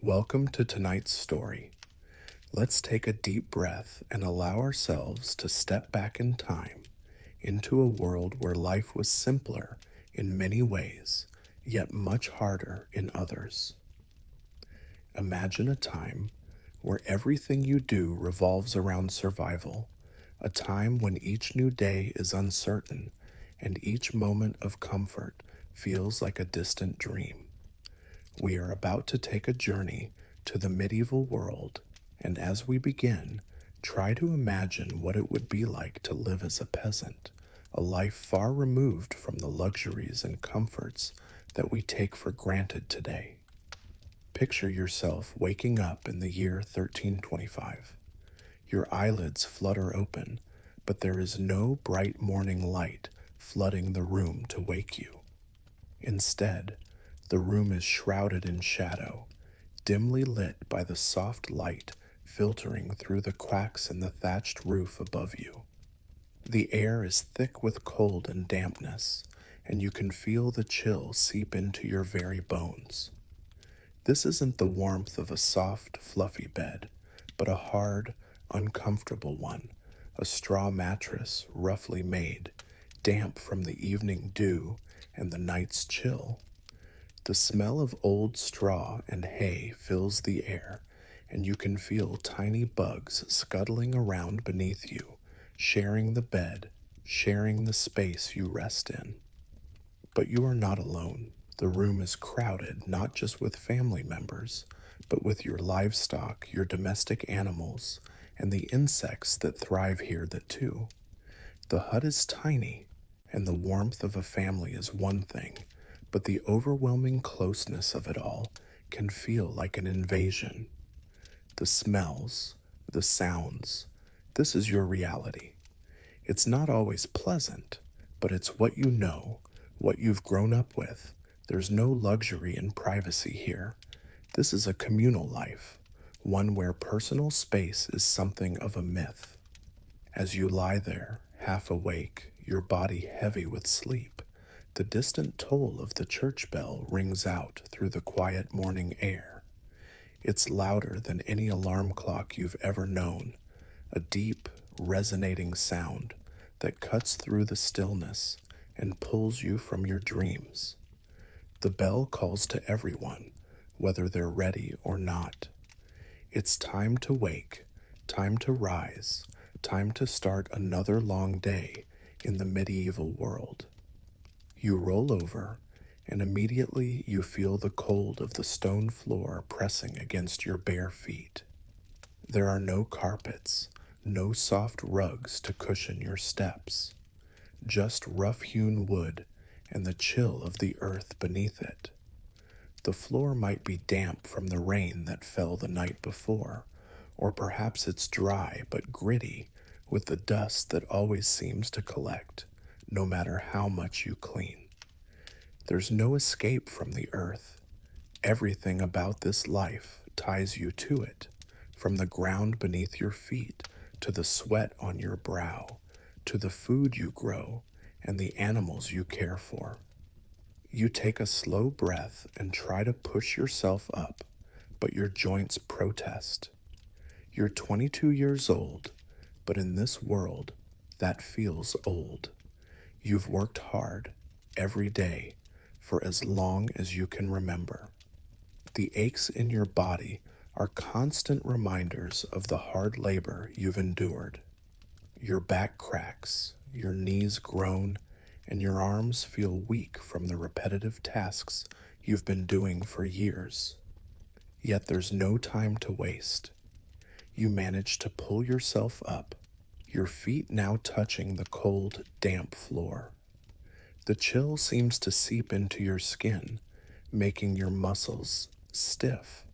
Welcome to tonight's story. Let's take a deep breath and allow ourselves to step back in time into a world where life was simpler in many ways, yet much harder in others. Imagine a time where everything you do revolves around survival, a time when each new day is uncertain and each moment of comfort feels like a distant dream. We are about to take a journey to the medieval world, and as we begin, try to imagine what it would be like to live as a peasant, a life far removed from the luxuries and comforts that we take for granted today. Picture yourself waking up in the year 1325. Your eyelids flutter open, but there is no bright morning light flooding the room to wake you. Instead, the room is shrouded in shadow, dimly lit by the soft light filtering through the cracks in the thatched roof above you. The air is thick with cold and dampness, and you can feel the chill seep into your very bones. This isn't the warmth of a soft, fluffy bed, but a hard, uncomfortable one, a straw mattress roughly made, damp from the evening dew and the night's chill. The smell of old straw and hay fills the air, and you can feel tiny bugs scuttling around beneath you, sharing the bed, sharing the space you rest in. But you are not alone. The room is crowded not just with family members, but with your livestock, your domestic animals, and the insects that thrive here that too. The hut is tiny, and the warmth of a family is one thing, but the overwhelming closeness of it all can feel like an invasion. The smells, the sounds, this is your reality. It's not always pleasant, but it's what you know, what you've grown up with. There's no luxury in privacy here. This is a communal life, one where personal space is something of a myth. As you lie there, half awake, your body heavy with sleep, the distant toll of the church bell rings out through the quiet morning air. It's louder than any alarm clock you've ever known, a deep, resonating sound that cuts through the stillness and pulls you from your dreams. The bell calls to everyone, whether they're ready or not. It's time to wake, time to rise, time to start another long day in the medieval world. You roll over, and immediately you feel the cold of the stone floor pressing against your bare feet. There are no carpets, no soft rugs to cushion your steps, just rough-hewn wood and the chill of the earth beneath it. The floor might be damp from the rain that fell the night before, or perhaps it's dry but gritty with the dust that always seems to collect, no matter how much you clean. There's no escape from the earth. Everything about this life ties you to it, from the ground beneath your feet to the sweat on your brow, to the food you grow and the animals you care for. You take a slow breath and try to push yourself up, but your joints protest. You're 22 years old, but in this world, that feels old. You've worked hard, every day, for as long as you can remember. The aches in your body are constant reminders of the hard labor you've endured. Your back cracks, your knees groan, and your arms feel weak from the repetitive tasks you've been doing for years. Yet there's no time to waste. You manage to pull yourself up, your feet now touching the cold, damp floor. The chill seems to seep into your skin, making your muscles stiff.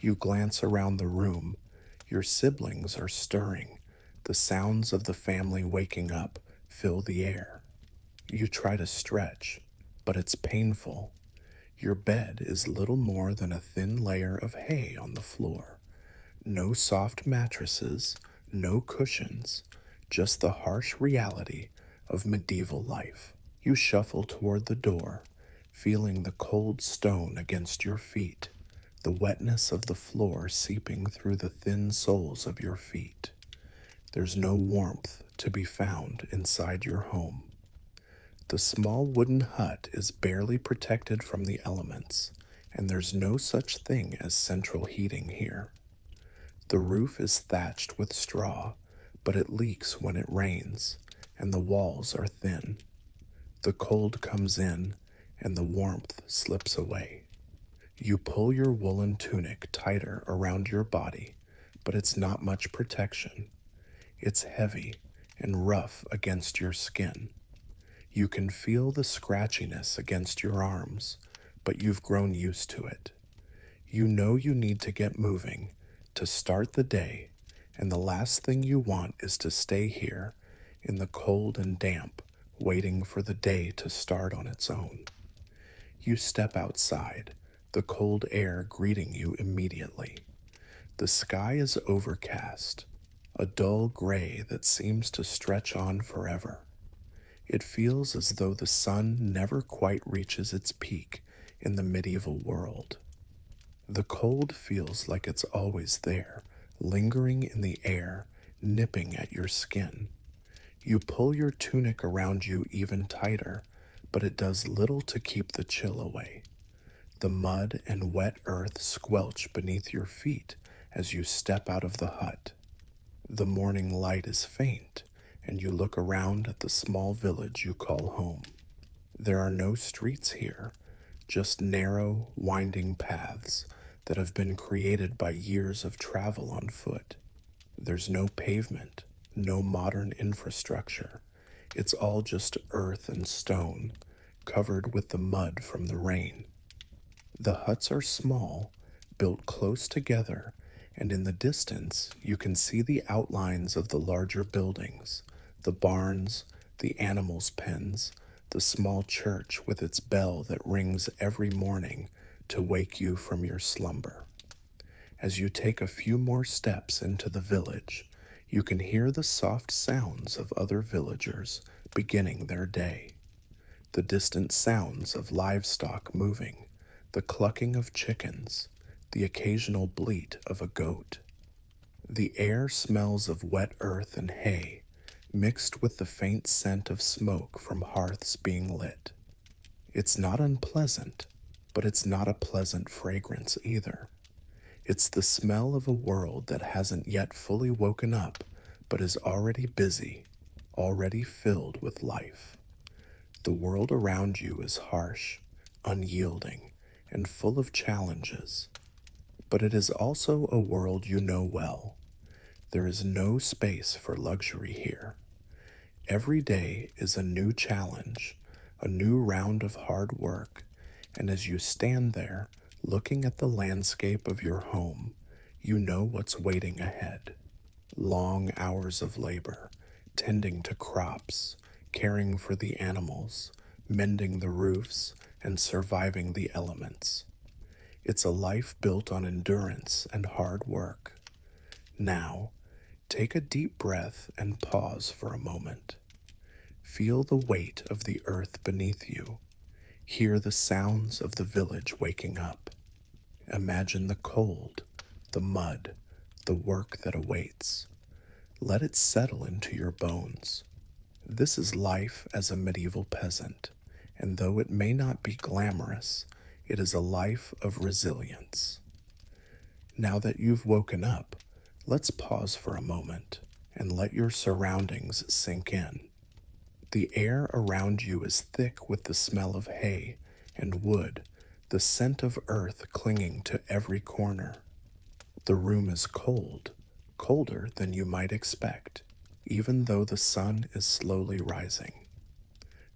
You glance around the room. Your siblings are stirring. The sounds of the family waking up fill the air. You try to stretch, but it's painful. Your bed is little more than a thin layer of hay on the floor. No soft mattresses, no cushions, just the harsh reality of medieval life. You shuffle toward the door, feeling the cold stone against your feet, the wetness of the floor seeping through the thin soles of your feet. There's no warmth to be found inside your home. The small wooden hut is barely protected from the elements, and there's no such thing as central heating here. The roof is thatched with straw, but it leaks when it rains, and the walls are thin. The cold comes in, and the warmth slips away. You pull your woolen tunic tighter around your body, but it's not much protection. It's heavy and rough against your skin. You can feel the scratchiness against your arms, but you've grown used to it. You know you need to get moving, to start the day, and the last thing you want is to stay here in the cold and damp, waiting for the day to start on its own. You step outside, the cold air greeting you immediately. The sky is overcast, a dull gray that seems to stretch on forever. It feels as though the sun never quite reaches its peak in the medieval world. The cold feels like it's always there, lingering in the air, nipping at your skin. You pull your tunic around you even tighter, but it does little to keep the chill away. The mud and wet earth squelch beneath your feet as you step out of the hut. The morning light is faint, and you look around at the small village you call home. There are no streets here, just narrow, winding paths that have been created by years of travel on foot. There's no pavement, no modern infrastructure. It's all just earth and stone, covered with the mud from the rain. The huts are small, built close together, and in the distance you can see the outlines of the larger buildings, the barns, the animals' pens, the small church with its bell that rings every morning to wake you from your slumber. As you take a few more steps into the village, you can hear the soft sounds of other villagers beginning their day. The distant sounds of livestock moving, the clucking of chickens, the occasional bleat of a goat. The air smells of wet earth and hay, mixed with the faint scent of smoke from hearths being lit. It's not unpleasant, but it's not a pleasant fragrance either. It's the smell of a world that hasn't yet fully woken up, but is already busy, already filled with life. The world around you is harsh, unyielding, and full of challenges, but it is also a world you know well. There is no space for luxury here. Every day is a new challenge, a new round of hard work, and as you stand there, looking at the landscape of your home, you know what's waiting ahead. Long hours of labor, tending to crops, caring for the animals, mending the roofs, and surviving the elements. It's a life built on endurance and hard work. Now, take a deep breath and pause for a moment. Feel the weight of the earth beneath you. Hear the sounds of the village waking up. Imagine the cold, the mud, the work that awaits. Let it settle into your bones. This is life as a medieval peasant, and though it may not be glamorous, it is a life of resilience. Now that you've woken up, let's pause for a moment and let your surroundings sink in. The air around you is thick with the smell of hay and wood, the scent of earth clinging to every corner. The room is cold, colder than you might expect, even though the sun is slowly rising.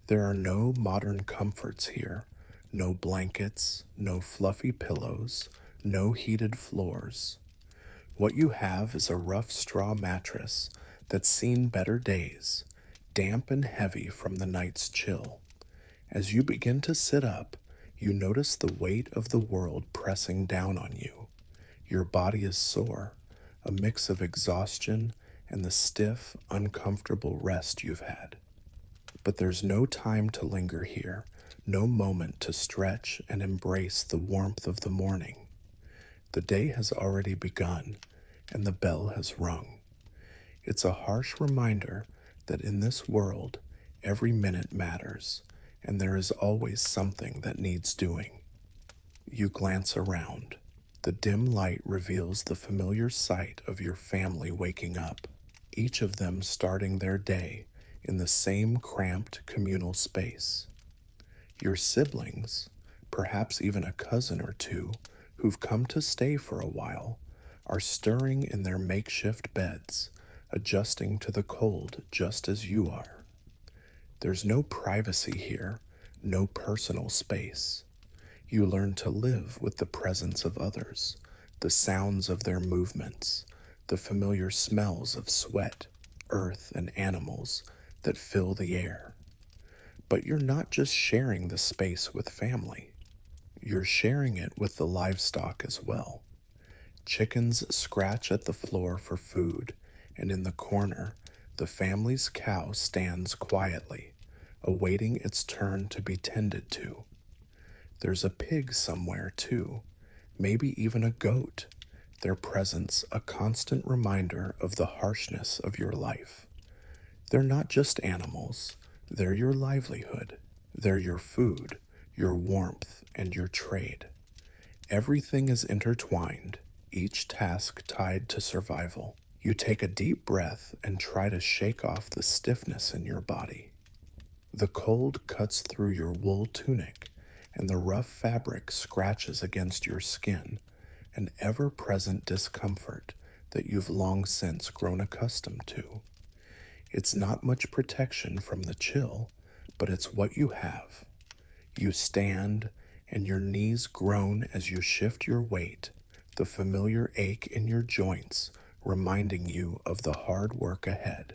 There are no modern comforts here, no blankets, no fluffy pillows, no heated floors. What you have is a rough straw mattress that's seen better days, damp and heavy from the night's chill. As you begin to sit up, you notice the weight of the world pressing down on you. Your body is sore, a mix of exhaustion and the stiff, uncomfortable rest you've had. But there's no time to linger here, no moment to stretch and embrace the warmth of the morning. The day has already begun, and the bell has rung. It's a harsh reminder that in this world, every minute matters, and there is always something that needs doing. You glance around. The dim light reveals the familiar sight of your family waking up, each of them starting their day in the same cramped communal space. Your siblings, perhaps even a cousin or two who've come to stay for a while, are stirring in their makeshift beds, adjusting to the cold just as you are. There's no privacy here, no personal space. You learn to live with the presence of others, the sounds of their movements, the familiar smells of sweat, earth, and animals that fill the air. But you're not just sharing the space with family. You're sharing it with the livestock as well. Chickens scratch at the floor for food, and in the corner, the family's cow stands quietly, awaiting its turn to be tended to. There's a pig somewhere, too, maybe even a goat, their presence a constant reminder of the harshness of your life. They're not just animals, they're your livelihood. They're your food, your warmth, and your trade. Everything is intertwined, each task tied to survival. You take a deep breath and try to shake off the stiffness in your body. The cold cuts through your wool tunic, and the rough fabric scratches against your skin, an ever-present discomfort that you've long since grown accustomed to. It's not much protection from the chill, but it's what you have. You stand, and your knees groan as you shift your weight, the familiar ache in your joints reminding you of the hard work ahead.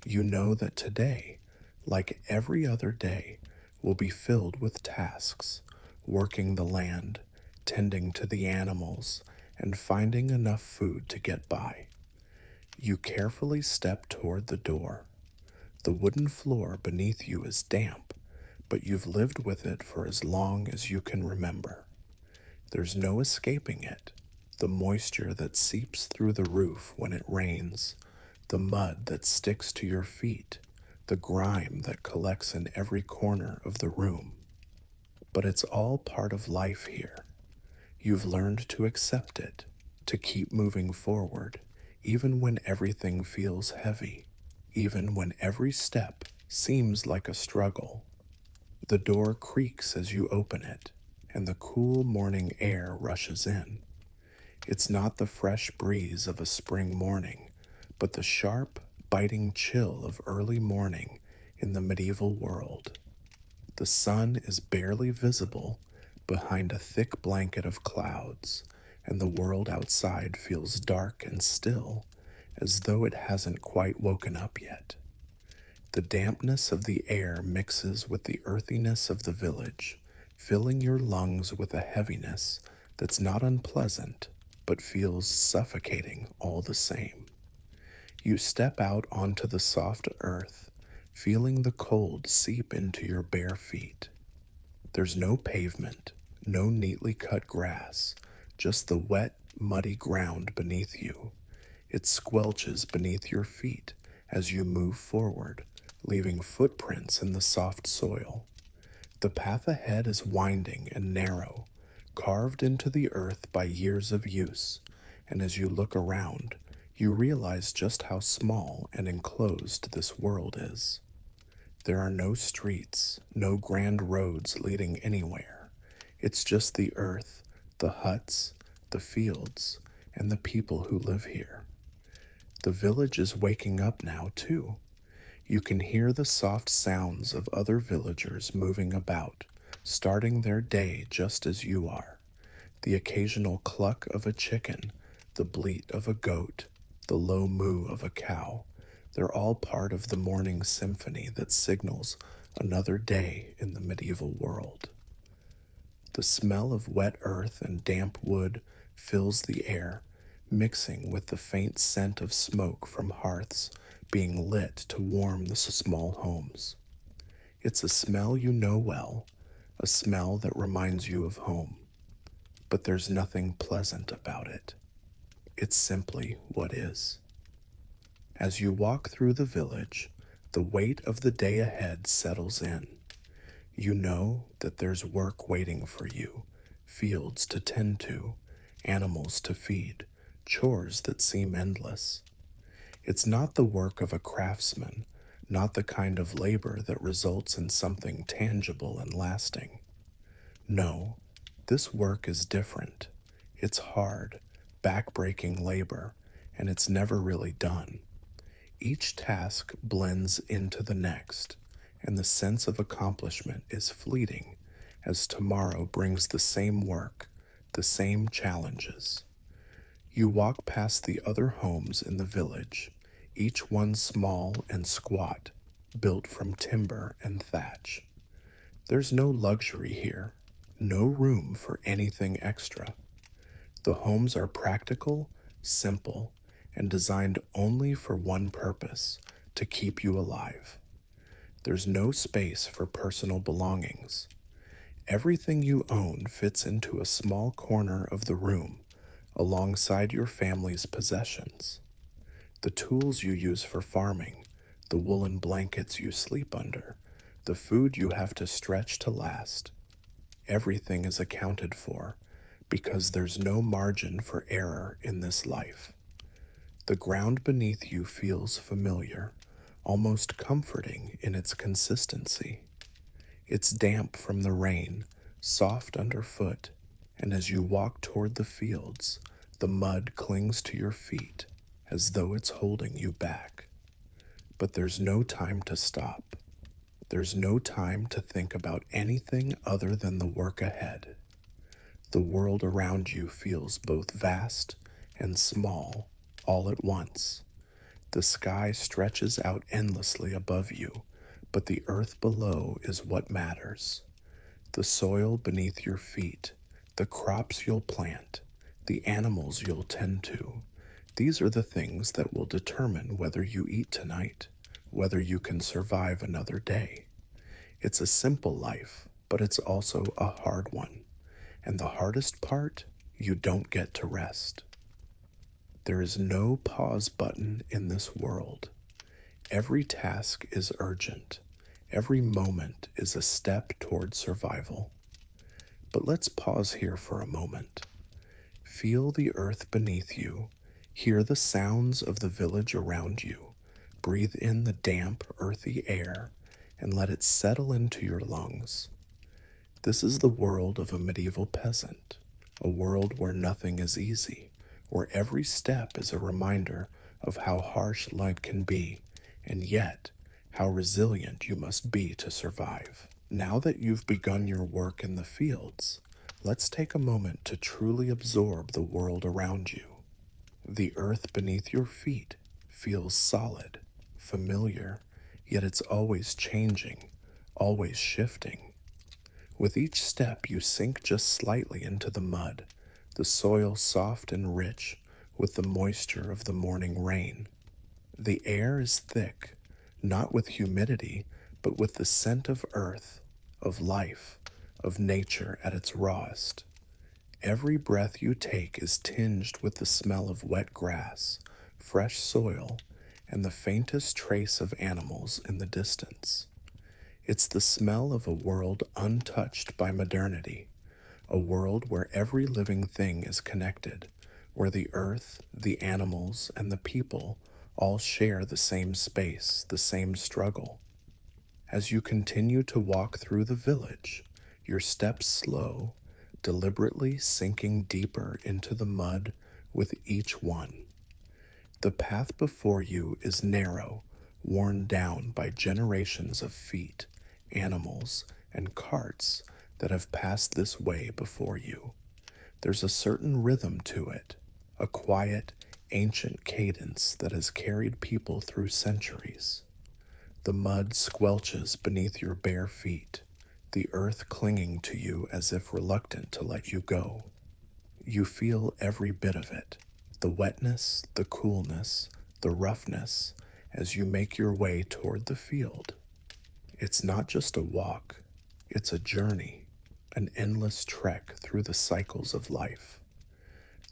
You know that today, like every other day, will be filled with tasks, working the land, tending to the animals, and finding enough food to get by. You carefully step toward the door. The wooden floor beneath you is damp, but you've lived with it for as long as you can remember. There's no escaping it. The moisture that seeps through the roof when it rains, the mud that sticks to your feet, the grime that collects in every corner of the room. But it's all part of life here. You've learned to accept it, to keep moving forward, even when everything feels heavy, even when every step seems like a struggle. The door creaks as you open it, and the cool morning air rushes in. It's not the fresh breeze of a spring morning, but the sharp, biting chill of early morning in the medieval world. The sun is barely visible behind a thick blanket of clouds, and the world outside feels dark and still, as though it hasn't quite woken up yet. The dampness of the air mixes with the earthiness of the village, filling your lungs with a heaviness that's not unpleasant, but feels suffocating all the same. You step out onto the soft earth, feeling the cold seep into your bare feet. There's no pavement, no neatly cut grass, just the wet, muddy ground beneath you. It squelches beneath your feet as you move forward, leaving footprints in the soft soil. The path ahead is winding and narrow, carved into the earth by years of use, and as you look around, you realize just how small and enclosed this world is. There are no streets, no grand roads leading anywhere. It's just the earth, the huts, the fields, and the people who live here. The village is waking up now, too. You can hear the soft sounds of other villagers moving about, starting their day just as you are. The occasional cluck of a chicken, the bleat of a goat, the low moo of a cow. They're all part of the morning symphony that signals another day in the medieval world. The smell of wet earth and damp wood fills the air, mixing with the faint scent of smoke from hearths being lit to warm the small homes. It's a smell you know well, a smell that reminds you of home. but there's nothing pleasant about it. It's simply what is. As you walk through the village, the weight of the day ahead settles in. You know that there's work waiting for you, fields to tend to, animals to feed, chores that seem endless. It's not the work of a craftsman, not the kind of labor that results in something tangible and lasting. No, this work is different. It's hard, back-breaking labor, and it's never really done. Each task blends into the next, and the sense of accomplishment is fleeting as tomorrow brings the same work, the same challenges. You walk past the other homes in the village, each one small and squat, built from timber and thatch. There's no luxury here, no room for anything extra. The homes are practical, simple, and designed only for one purpose, to keep you alive. There's no space for personal belongings. Everything you own fits into a small corner of the room, alongside your family's possessions. The tools you use for farming, the woolen blankets you sleep under, the food you have to stretch to last. Everything is accounted for, because there's no margin for error in this life. The ground beneath you feels familiar, almost comforting in its consistency. It's damp from the rain, soft underfoot, and as you walk toward the fields, the mud clings to your feet as though it's holding you back. But there's no time to stop. There's no time to think about anything other than the work ahead. The world around you feels both vast and small all at once. The sky stretches out endlessly above you, but the earth below is what matters. The soil beneath your feet, the crops you'll plant, the animals you'll tend to. These are the things that will determine whether you eat tonight, whether you can survive another day. It's a simple life, but it's also a hard one. And the hardest part, you don't get to rest. There is no pause button in this world. Every task is urgent. Every moment is a step toward survival. But let's pause here for a moment. Feel the earth beneath you. Hear the sounds of the village around you. Breathe in the damp, earthy air and let it settle into your lungs. This is the world of a medieval peasant, a world where nothing is easy, where every step is a reminder of how harsh life can be, and yet how resilient you must be to survive. Now that you've begun your work in the fields, let's take a moment to truly absorb the world around you. The earth beneath your feet feels solid, familiar, yet it's always changing, always shifting. With each step, you sink just slightly into the mud, the soil soft and rich with the moisture of the morning rain. The air is thick, not with humidity, but with the scent of earth, of life, of nature at its rawest. Every breath you take is tinged with the smell of wet grass, fresh soil, and the faintest trace of animals in the distance. It's the smell of a world untouched by modernity, a world where every living thing is connected, where the earth, the animals, and the people all share the same space, the same struggle. As you continue to walk through the village, your steps slow, deliberately sinking deeper into the mud with each one. The path before you is narrow, worn down by generations of feet, animals, and carts that have passed this way before you. There's a certain rhythm to it, a quiet, ancient cadence that has carried people through centuries. The mud squelches beneath your bare feet, the earth clinging to you as if reluctant to let you go. You feel every bit of it, the wetness, the coolness, the roughness, as you make your way toward the field. It's not just a walk, it's a journey. an endless trek through the cycles of life.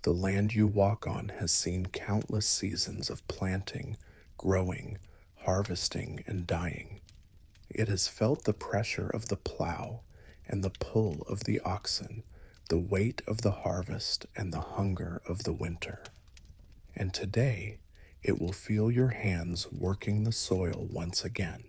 The land you walk on has seen countless seasons of planting, growing, harvesting, and dying. It has felt the pressure of the plow and the pull of the oxen, the weight of the harvest and the hunger of the winter. And today, it will feel your hands working the soil once again.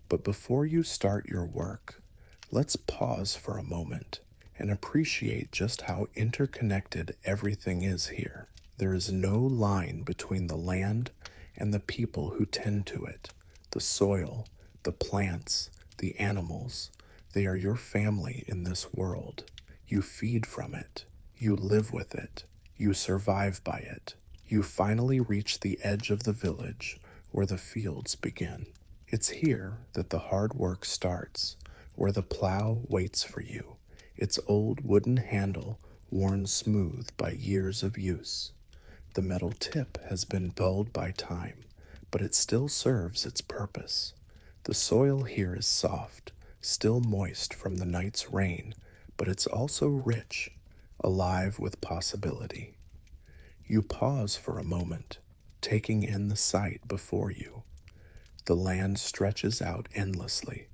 But before you start your work, let's pause for a moment and appreciate just how interconnected everything is here. There is no line between the land and the people who tend to it, the soil, the plants, the animals. They are your family in this world. You feed from it. You live with it. You survive by it. You finally reach the edge of the village where the fields begin. It's here that the hard work starts, where the plow waits for you, its old wooden handle worn smooth by years of use. The metal tip has been dulled by time, but it still serves its purpose. The soil here is soft, still moist from the night's rain, but it's also rich, alive with possibility. You pause for a moment, taking in the sight before you. The land stretches out endlessly,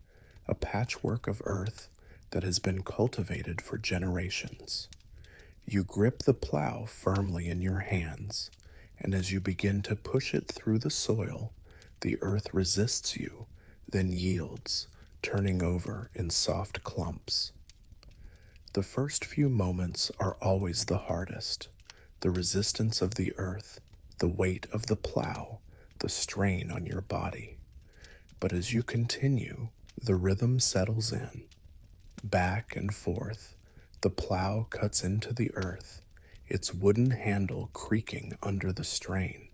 a patchwork of earth that has been cultivated for generations. You grip the plow firmly in your hands, and as you begin to push it through the soil, the earth resists you, then yields, turning over in soft clumps. The first few moments are always the hardest. The resistance of the earth, the weight of the plow, the strain on your body. But as you continue, the rhythm settles in. Back and forth, the plow cuts into the earth, its wooden handle creaking under the strain.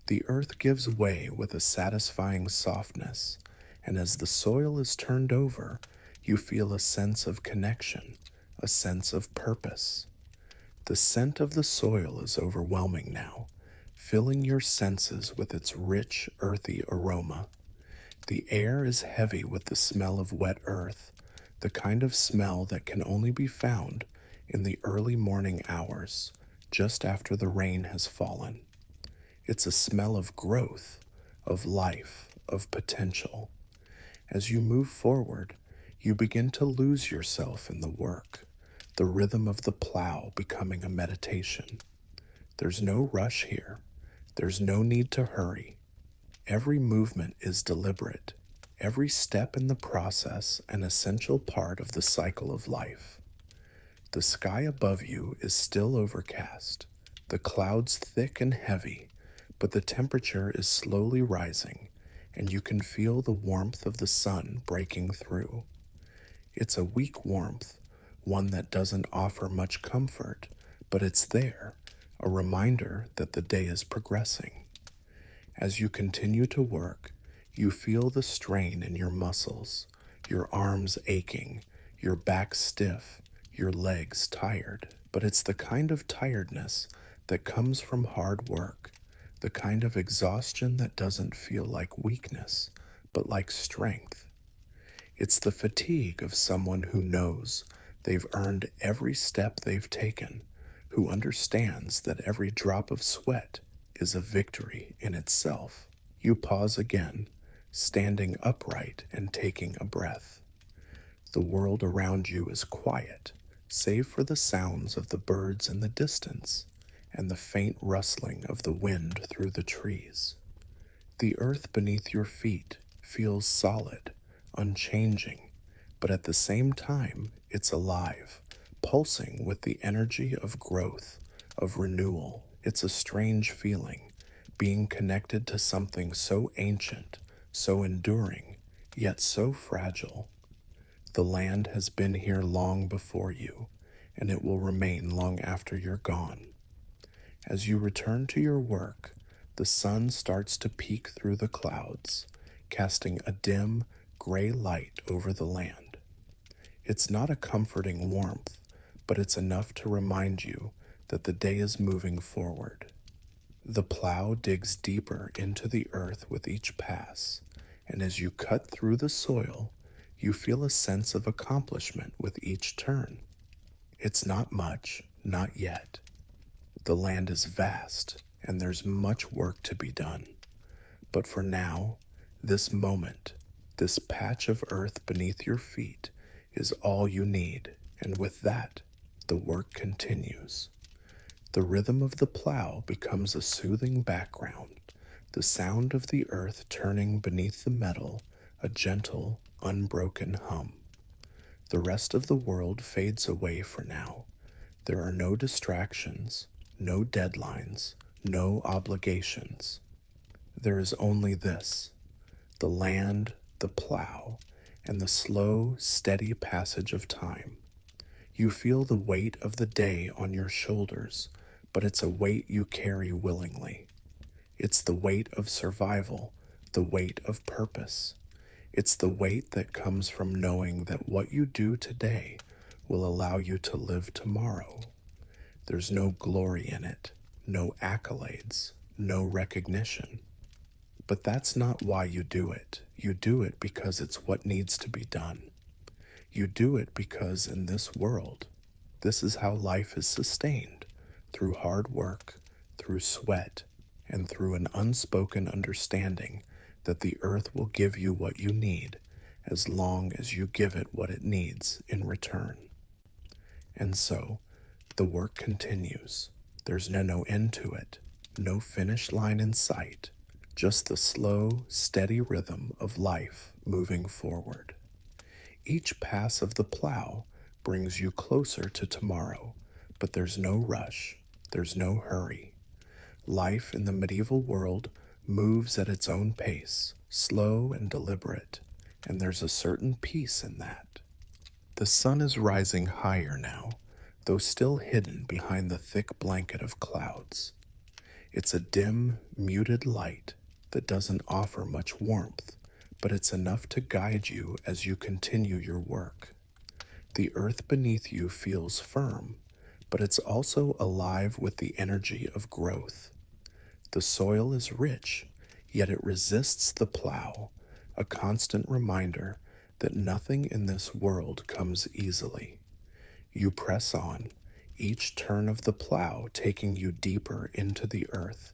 The earth gives way with a satisfying softness, and as the soil is turned over, you feel a sense of connection, a sense of purpose. The scent of the soil is overwhelming now, filling your senses with its rich, earthy aroma. The air is heavy with the smell of wet earth, the kind of smell that can only be found in the early morning hours, just after the rain has fallen. It's a smell of growth, of life, of potential. As you move forward, you begin to lose yourself in the work, the rhythm of the plow becoming a meditation. There's no rush here. There's no need to hurry. Every movement is deliberate, every step in the process an essential part of the cycle of life. The sky above you is still overcast, the clouds thick and heavy, but the temperature is slowly rising, and you can feel the warmth of the sun breaking through. It's a weak warmth, one that doesn't offer much comfort, but it's there, a reminder that the day is progressing. As you continue to work, you feel the strain in your muscles, your arms aching, your back stiff, your legs tired. But it's the kind of tiredness that comes from hard work, the kind of exhaustion that doesn't feel like weakness, but like strength. It's the fatigue of someone who knows they've earned every step they've taken, who understands that every drop of sweat is a victory in itself. You pause again, standing upright and taking a breath. The world around you is quiet, save for the sounds of the birds in the distance and the faint rustling of the wind through the trees. The earth beneath your feet feels solid, unchanging, but at the same time, it's alive, pulsing with the energy of growth, of renewal. It's a strange feeling, being connected to something so ancient, so enduring, yet so fragile. The land has been here long before you, and it will remain long after you're gone. As you return to your work, the sun starts to peek through the clouds, casting a dim, gray light over the land. It's not a comforting warmth, but it's enough to remind you that the day is moving forward. The plow digs deeper into the earth with each pass, and as you cut through the soil, You feel a sense of accomplishment with each turn. It's not much, not yet. The land is vast, and there's much work to be done. But for now, this moment, this patch of earth beneath your feet is all you need, and with that, the work continues. The rhythm of the plow becomes a soothing background, the sound of the earth turning beneath the metal, a gentle, unbroken hum. The rest of the world fades away for now. There are no distractions, no deadlines, no obligations. There is only this: the land, the plow, and the slow, steady passage of time. You feel the weight of the day on your shoulders, but it's a weight you carry willingly. It's the weight of survival, the weight of purpose. It's the weight that comes from knowing that what you do today will allow you to live tomorrow. There's no glory in it, no accolades, no recognition. But that's not why you do it. You do it because it's what needs to be done. You do it because in this world, this is how life is sustained, through hard work, through sweat, and through an unspoken understanding that the earth will give you what you need as long as you give it what it needs in return. And so, the work continues. There's no end to it, no finish line in sight, just the slow, steady rhythm of life moving forward. Each pass of the plow brings you closer to tomorrow, but there's no rush, there's no hurry. Life in the medieval world moves at its own pace, slow and deliberate, and there's a certain peace in that. The sun is rising higher now, though still hidden behind the thick blanket of clouds. It's a dim, muted light that doesn't offer much warmth, but it's enough to guide you as you continue your work. The earth beneath you feels firm, but it's also alive with the energy of growth. The soil is rich, yet it resists the plow, a constant reminder that nothing in this world comes easily. You press on, each turn of the plow taking you deeper into the earth,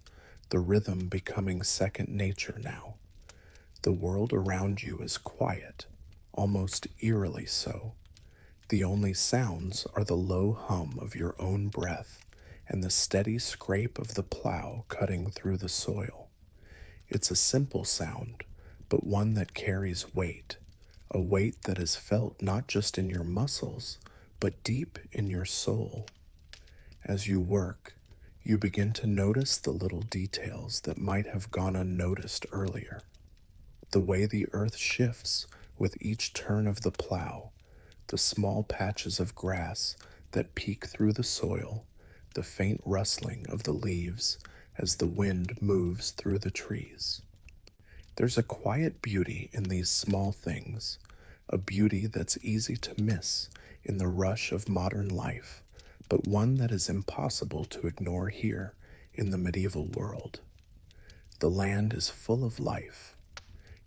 the rhythm becoming second nature now. The world around you is quiet, almost eerily so. The only sounds are the low hum of your own breath and the steady scrape of the plow cutting through the soil. It's a simple sound, but one that carries weight, a weight that is felt not just in your muscles, but deep in your soul. As you work, you begin to notice the little details that might have gone unnoticed earlier. The way the earth shifts with each turn of the plow, the small patches of grass that peek through the soil, the faint rustling of the leaves as the wind moves through the trees. There's a quiet beauty in these small things, a beauty that's easy to miss in the rush of modern life, but one that is impossible to ignore here in the medieval world. The land is full of life.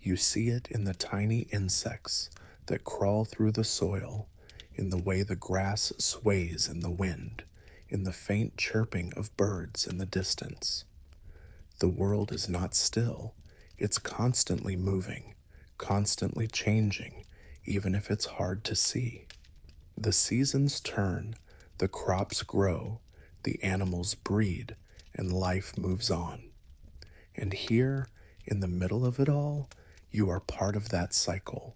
You see it in the tiny insects that crawl through the soil, in the way the grass sways in the wind, in the faint chirping of birds in the distance. The world is not still. It's constantly moving, constantly changing, even if it's hard to see. The seasons turn, the crops grow, the animals breed, and life moves on. And here, in the middle of it all, you are part of that cycle.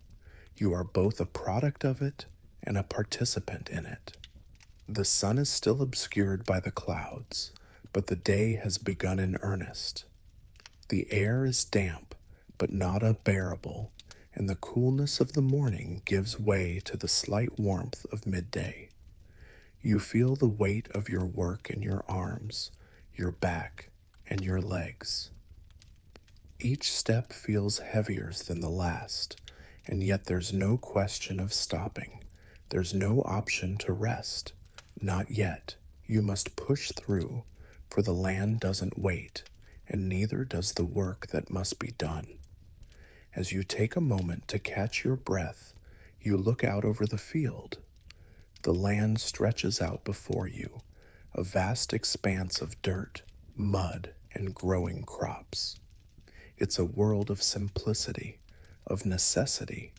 You are both a product of it and a participant in it. The sun is still obscured by the clouds, but the day has begun in earnest. The air is damp, but not unbearable, and the coolness of the morning gives way to the slight warmth of midday. You feel the weight of your work in your arms, your back, and your legs. Each step feels heavier than the last, and yet there's no question of stopping. There's no option to rest. Not yet. You must push through, for the land doesn't wait, and neither does the work that must be done. As you take a moment to catch your breath, You look out over the field. The land stretches out before you, a vast expanse of dirt, mud, and growing crops. It's a world of simplicity, of necessity.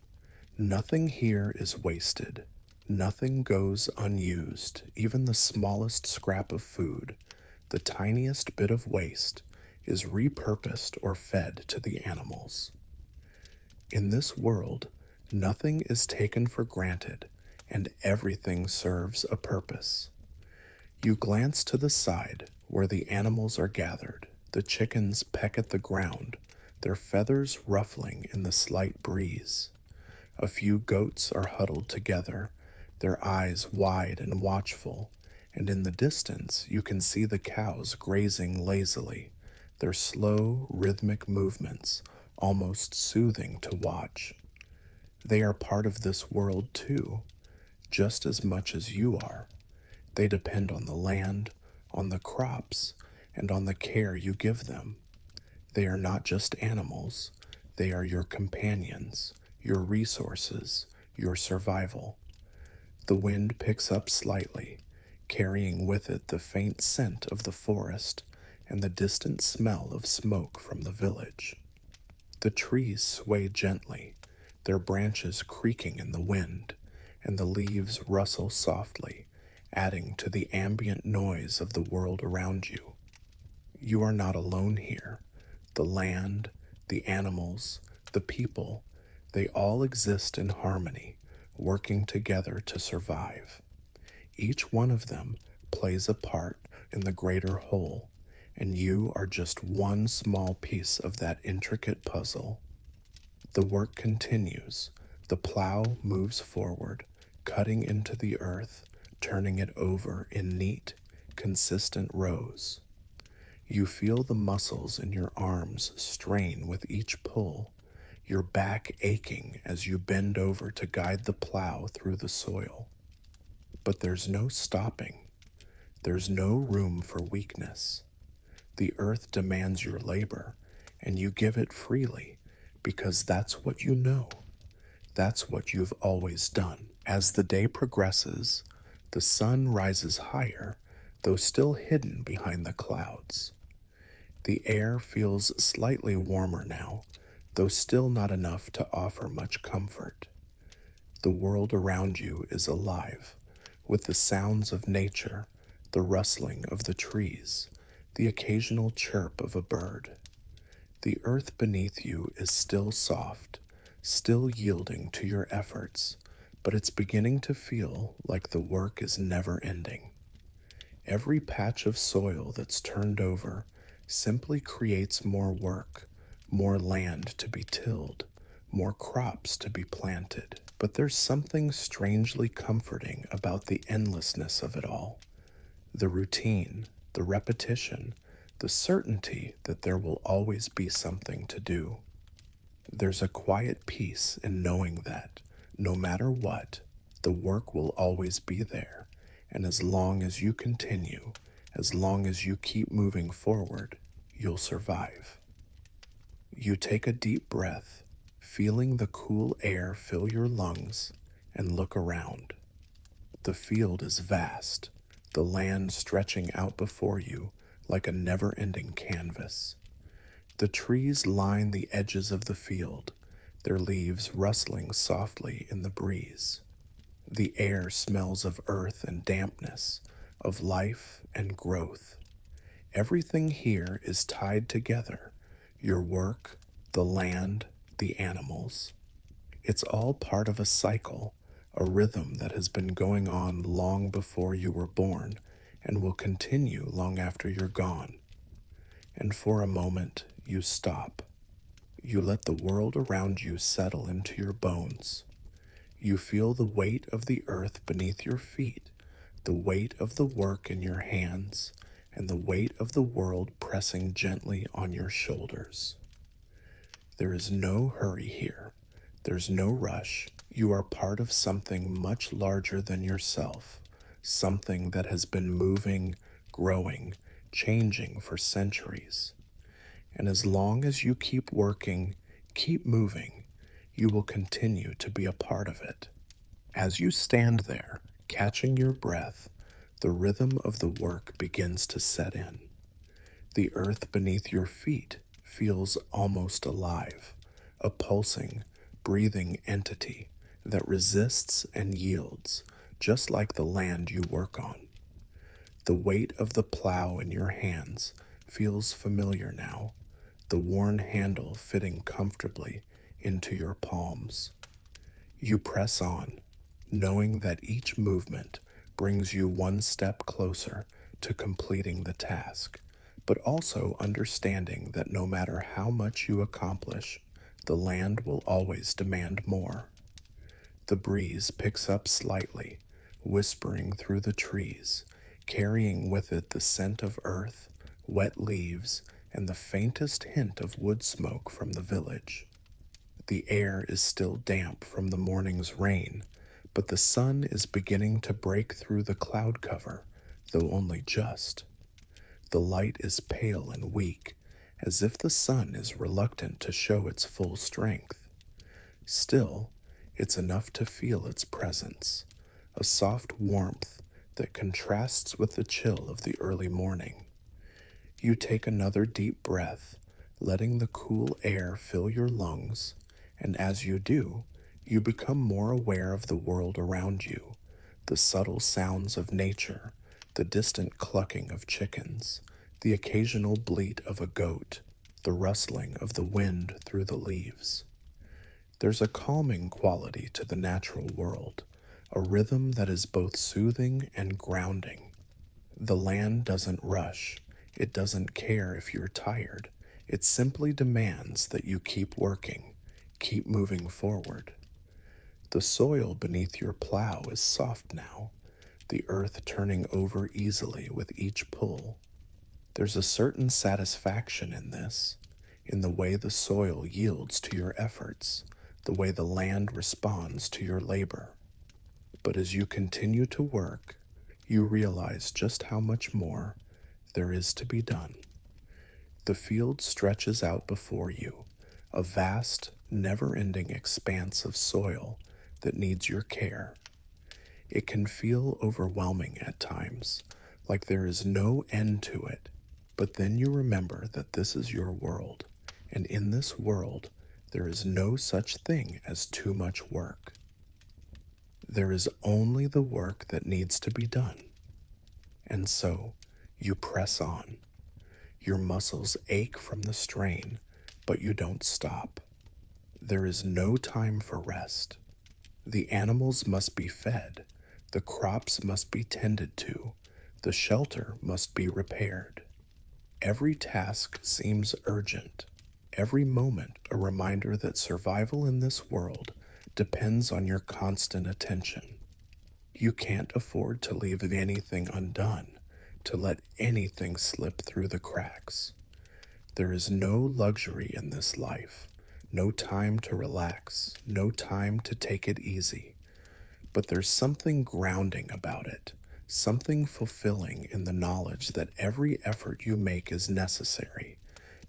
Nothing here is wasted. Nothing goes unused. Even the smallest scrap of food, the tiniest bit of waste, is repurposed or fed to the animals. In this world, nothing is taken for granted, and everything serves a purpose. You glance to the side where the animals are gathered. The chickens peck at the ground, their feathers ruffling in the slight breeze. A few goats are huddled together, their eyes wide and watchful, and in the distance you can see the cows grazing lazily, their slow, rhythmic movements almost soothing to watch. They are part of this world too, just as much as you are. They depend on the land, on the crops, and on the care you give them. They are not just animals, they are your companions, your resources, your survival. The wind picks up slightly, carrying with it the faint scent of the forest and the distant smell of smoke from the village. The trees sway gently, their branches creaking in the wind, and the leaves rustle softly, adding to the ambient noise of the world around you. You are not alone here. The land, the animals, the people, they all exist in harmony, working together to survive. Each one of them plays a part in the greater whole, and you are just one small piece of that intricate puzzle. The work continues. The plow moves forward, cutting into the earth, turning it over in neat, consistent rows. You feel the muscles in your arms strain with each pull, your back aching as you bend over to guide the plow through the soil. But there's no stopping. There's no room for weakness. The earth demands your labor, and you give it freely because that's what you know. That's what you've always done. As the day progresses, the sun rises higher, though still hidden behind the clouds. The air feels slightly warmer now, though still not enough to offer much comfort. The world around you is alive, with the sounds of nature, the rustling of the trees, the occasional chirp of a bird. The earth beneath you is still soft, still yielding to your efforts, but it's beginning to feel like the work is never ending. Every patch of soil that's turned over simply creates more work, more land to be tilled, more crops to be planted. But there's something strangely comforting about the endlessness of it all. The routine, the repetition, the certainty that there will always be something to do. There's a quiet peace in knowing that, no matter what, the work will always be there, and as long as you continue, as long as you keep moving forward, you'll survive. You take a deep breath, feeling the cool air fill your lungs, and look around. The field is vast, the land stretching out before you like a never-ending canvas. The trees line the edges of the field, their leaves rustling softly in the breeze. The air smells of earth and dampness, of life and growth. Everything here is tied together, your work, the land, the animals. It's all part of a cycle, a rhythm that has been going on long before you were born and will continue long after you're gone. And for a moment, you stop. You let the world around you settle into your bones. You feel the weight of the earth beneath your feet, the weight of the work in your hands, and the weight of the world pressing gently on your shoulders. There is no hurry here. There's no rush. You are part of something much larger than yourself, something that has been moving, growing, changing for centuries. And as long as you keep working, keep moving, you will continue to be a part of it. As you stand there, catching your breath, the rhythm of the work begins to set in. The earth beneath your feet feels almost alive, a pulsing, breathing entity that resists and yields, just like the land you work on. The weight of the plow in your hands feels familiar now, the worn handle fitting comfortably into your palms. You press on, knowing that each movement brings you one step closer to completing the task, but also understanding that no matter how much you accomplish, the land will always demand more. The breeze picks up slightly, whispering through the trees, carrying with it the scent of earth, wet leaves, and the faintest hint of wood smoke from the village. The air is still damp from the morning's rain, but the sun is beginning to break through the cloud cover, though only just. The light is pale and weak, as if the sun is reluctant to show its full strength. Still, it's enough to feel its presence, a soft warmth that contrasts with the chill of the early morning. You take another deep breath, letting the cool air fill your lungs, and as you do, you become more aware of the world around you, the subtle sounds of nature, the distant clucking of chickens, the occasional bleat of a goat, the rustling of the wind through the leaves. There's a calming quality to the natural world, a rhythm that is both soothing and grounding. The land doesn't rush, it doesn't care if you're tired, it simply demands that you keep working, keep moving forward. The soil beneath your plow is soft now, the earth turning over easily with each pull. There's a certain satisfaction in this, in the way the soil yields to your efforts, the way the land responds to your labor. But as you continue to work, you realize just how much more there is to be done. The field stretches out before you, a vast, never-ending expanse of soil that needs your care. It can feel overwhelming at times, like there is no end to it, but then you remember that this is your world, and in this world, there is no such thing as too much work. There is only the work that needs to be done. And so, you press on. Your muscles ache from the strain, but you don't stop. There is no time for rest. The animals must be fed, the crops must be tended to, the shelter must be repaired. Every task seems urgent, every moment a reminder that survival in this world depends on your constant attention. You can't afford to leave anything undone, to let anything slip through the cracks. There is no luxury in this life, no time to relax, no time to take it easy. But there's something grounding about it, something fulfilling in the knowledge that every effort you make is necessary,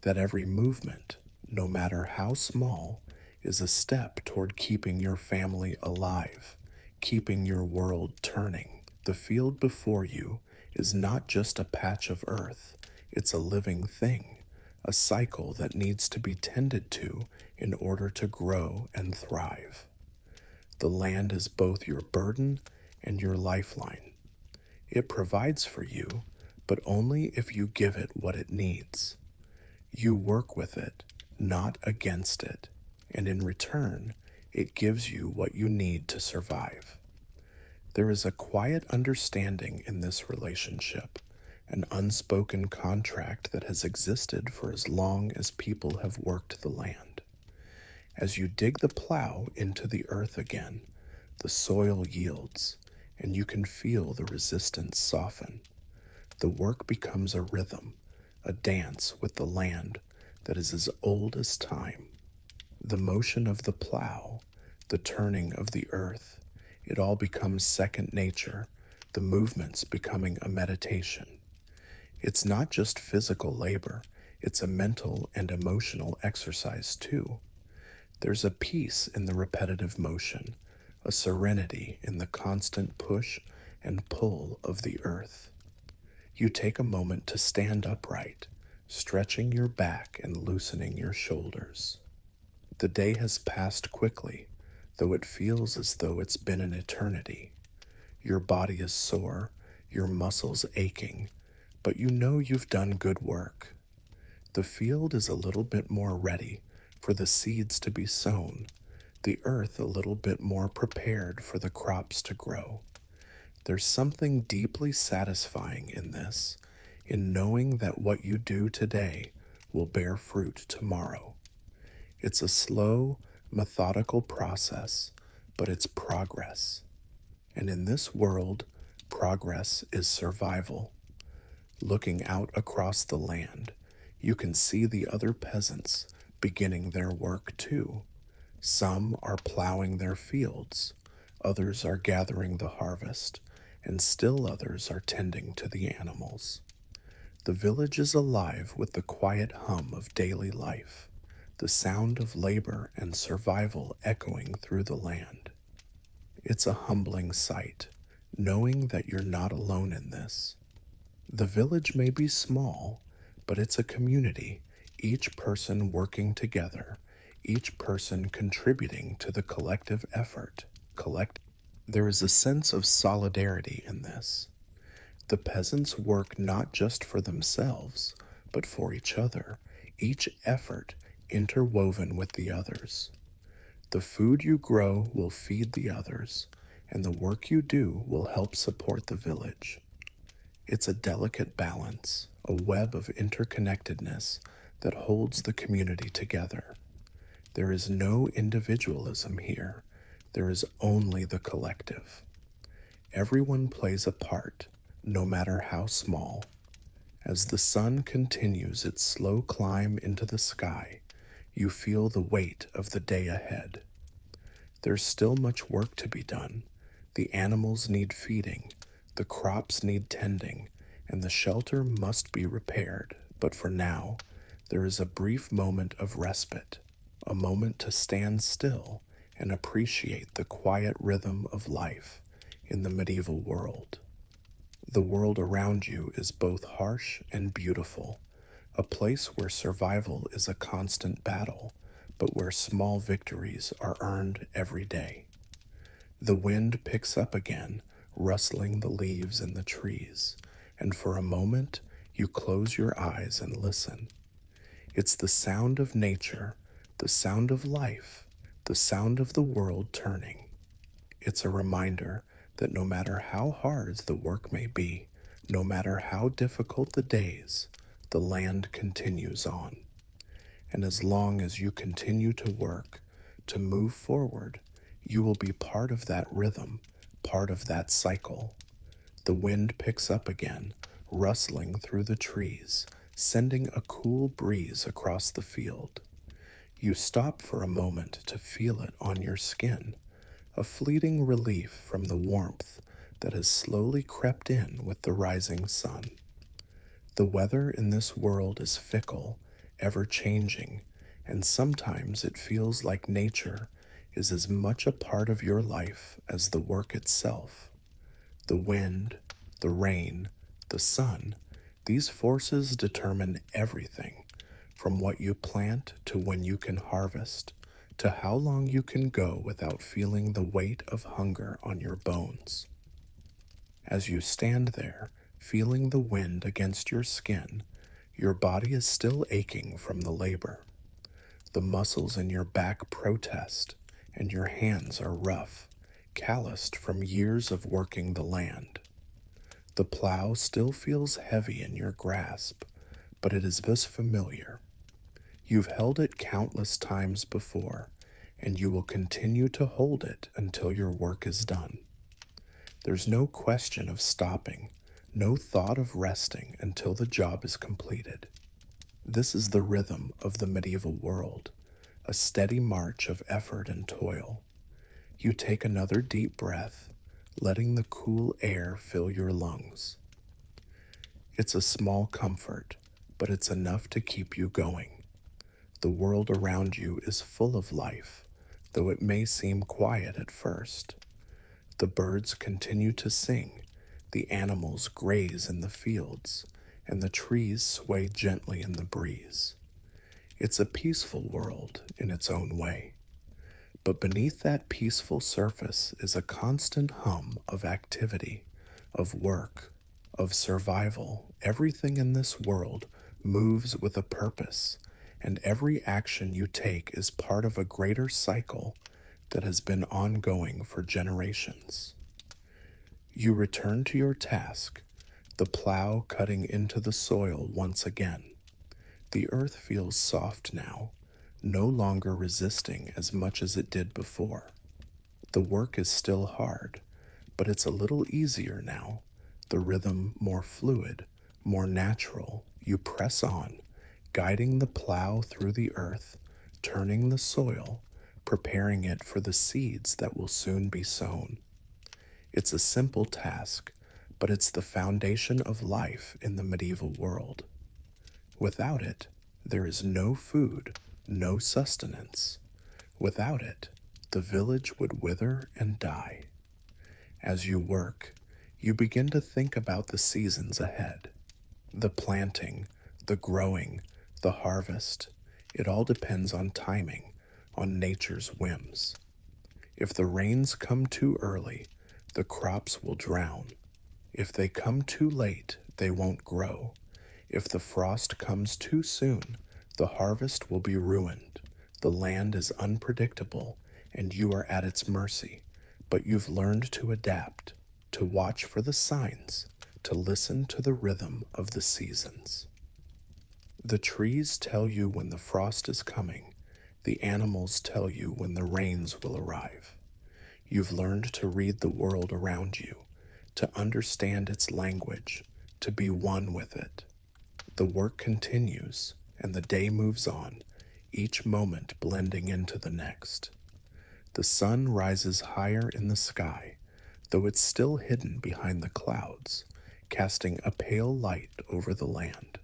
that every movement, no matter how small, is a step toward keeping your family alive, keeping your world turning. The field before you is not just a patch of earth, it's a living thing, a cycle that needs to be tended to in order to grow and thrive. The land is both your burden and your lifeline. It provides for you, but only if you give it what it needs. You work with it, not against it, and in return, it gives you what you need to survive. There is a quiet understanding in this relationship, an unspoken contract that has existed for as long as people have worked the land. As you dig the plow into the earth again, the soil yields, and you can feel the resistance soften. The work becomes a rhythm, a dance with the land that is as old as time. The motion of the plow, the turning of the earth, it all becomes second nature, the movements becoming a meditation. It's not just physical labor, it's a mental and emotional exercise too. There's a peace in the repetitive motion, a serenity in the constant push and pull of the earth. You take a moment to stand upright, stretching your back and loosening your shoulders. The day has passed quickly, though it feels as though it's been an eternity. Your body is sore, your muscles aching, but you know you've done good work. The field is a little bit more ready for the seeds to be sown, the earth a little bit more prepared for the crops to grow. There's something deeply satisfying in this, in knowing that what you do today will bear fruit tomorrow. It's a slow, methodical process, but it's progress. And in this world, progress is survival. Looking out across the land, you can see the other peasants beginning their work too. Some are plowing their fields, others are gathering the harvest, and still others are tending to the animals. The village is alive with the quiet hum of daily life, the sound of labor and survival echoing through the land. It's a humbling sight, knowing that you're not alone in this. The village may be small, but it's a community, each person working together, each person contributing to the collective effort. There is a sense of solidarity in this. The peasants work not just for themselves, but for each other, each effort interwoven with the others. The food you grow will feed the others, and the work you do will help support the village. It's a delicate balance, a web of interconnectedness that holds the community together. There is no individualism here. There is only the collective. Everyone plays a part, no matter how small. As the sun continues its slow climb into the sky, you feel the weight of the day ahead. There's still much work to be done. The animals need feeding, the crops need tending, and the shelter must be repaired. But for now, there is a brief moment of respite, a moment to stand still and appreciate the quiet rhythm of life in the medieval world. The world around you is both harsh and beautiful, a place where survival is a constant battle, but where small victories are earned every day. The wind picks up again, rustling the leaves in the trees, and for a moment you close your eyes and listen. It's the sound of nature, the sound of life, the sound of the world turning. It's a reminder that no matter how hard the work may be, no matter how difficult the days, the land continues on. And as long as you continue to work, to move forward, you will be part of that rhythm, part of that cycle. The wind picks up again, rustling through the trees, sending a cool breeze across the field. You stop for a moment to feel it on your skin, a fleeting relief from the warmth that has slowly crept in with the rising sun. The weather in this world is fickle, ever changing, and sometimes it feels like nature is as much a part of your life as the work itself. The wind, the rain, the sun, these forces determine everything, from what you plant to when you can harvest, to how long you can go without feeling the weight of hunger on your bones. As you stand there, feeling the wind against your skin, your body is still aching from the labor. The muscles in your back protest, and your hands are rough, calloused from years of working the land. The plow still feels heavy in your grasp, but it is this familiar. You've held it countless times before, and you will continue to hold it until your work is done. There's no question of stopping, no thought of resting until the job is completed. This is the rhythm of the medieval world, a steady march of effort and toil. You take another deep breath, letting the cool air fill your lungs. It's a small comfort, but it's enough to keep you going. The world around you is full of life, though it may seem quiet at first. The birds continue to sing, the animals graze in the fields, and the trees sway gently in the breeze. It's a peaceful world in its own way. But beneath that peaceful surface is a constant hum of activity, of work, of survival. Everything in this world moves with a purpose, and every action you take is part of a greater cycle that has been ongoing for generations. You return to your task, the plow cutting into the soil once again. The earth feels soft now, no longer resisting as much as it did before. The work is still hard, but it's a little easier now, the rhythm more fluid, more natural. You press on, guiding the plow through the earth, turning the soil, preparing it for the seeds that will soon be sown. It's a simple task, but it's the foundation of life in the medieval world. Without it, there is no food, no sustenance. Without it, the village would wither and die. As you work, you begin to think about the seasons ahead. The planting, the growing, the harvest. It all depends on timing, on nature's whims. If the rains come too early, the crops will drown. If they come too late, they won't grow. If the frost comes too soon, the harvest will be ruined. The land is unpredictable, and you are at its mercy. But you've learned to adapt, to watch for the signs, to listen to the rhythm of the seasons. The trees tell you when the frost is coming. The animals tell you when the rains will arrive. You've learned to read the world around you, to understand its language, to be one with it. The work continues, and the day moves on, each moment blending into the next. The sun rises higher in the sky, though it's still hidden behind the clouds, casting a pale light over the land.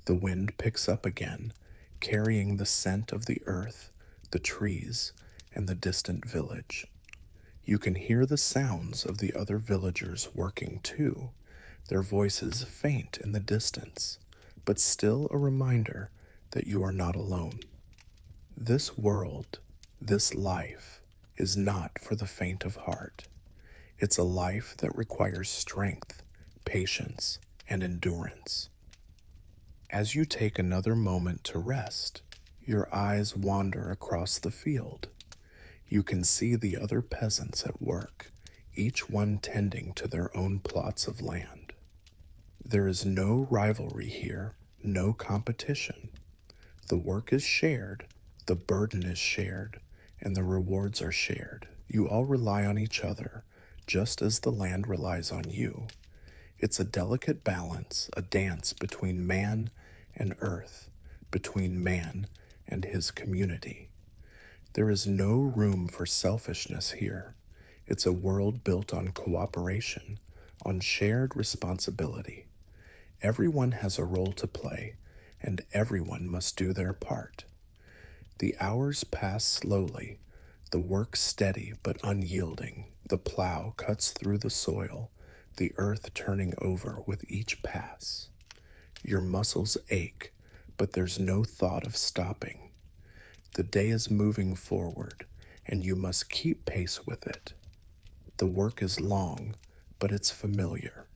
The wind picks up again, carrying the scent of the earth, the trees, and the distant village. You can hear the sounds of the other villagers working too, their voices faint in the distance, but still a reminder that you are not alone. This world, this life, is not for the faint of heart. It's a life that requires strength, patience, and endurance. As you take another moment to rest, your eyes wander across the field. You can see the other peasants at work, each one tending to their own plots of land. There is no rivalry here, no competition. The work is shared, the burden is shared, and the rewards are shared. You all rely on each other, just as the land relies on you. It's a delicate balance, a dance between man and earth, between man and his community. There is no room for selfishness here. It's a world built on cooperation, on shared responsibility. Everyone has a role to play, and everyone must do their part. The hours pass slowly, the work steady but unyielding. The plow cuts through the soil, the earth turning over with each pass. Your muscles ache, but there's no thought of stopping. The day is moving forward, and you must keep pace with it. The work is long, but it's familiar.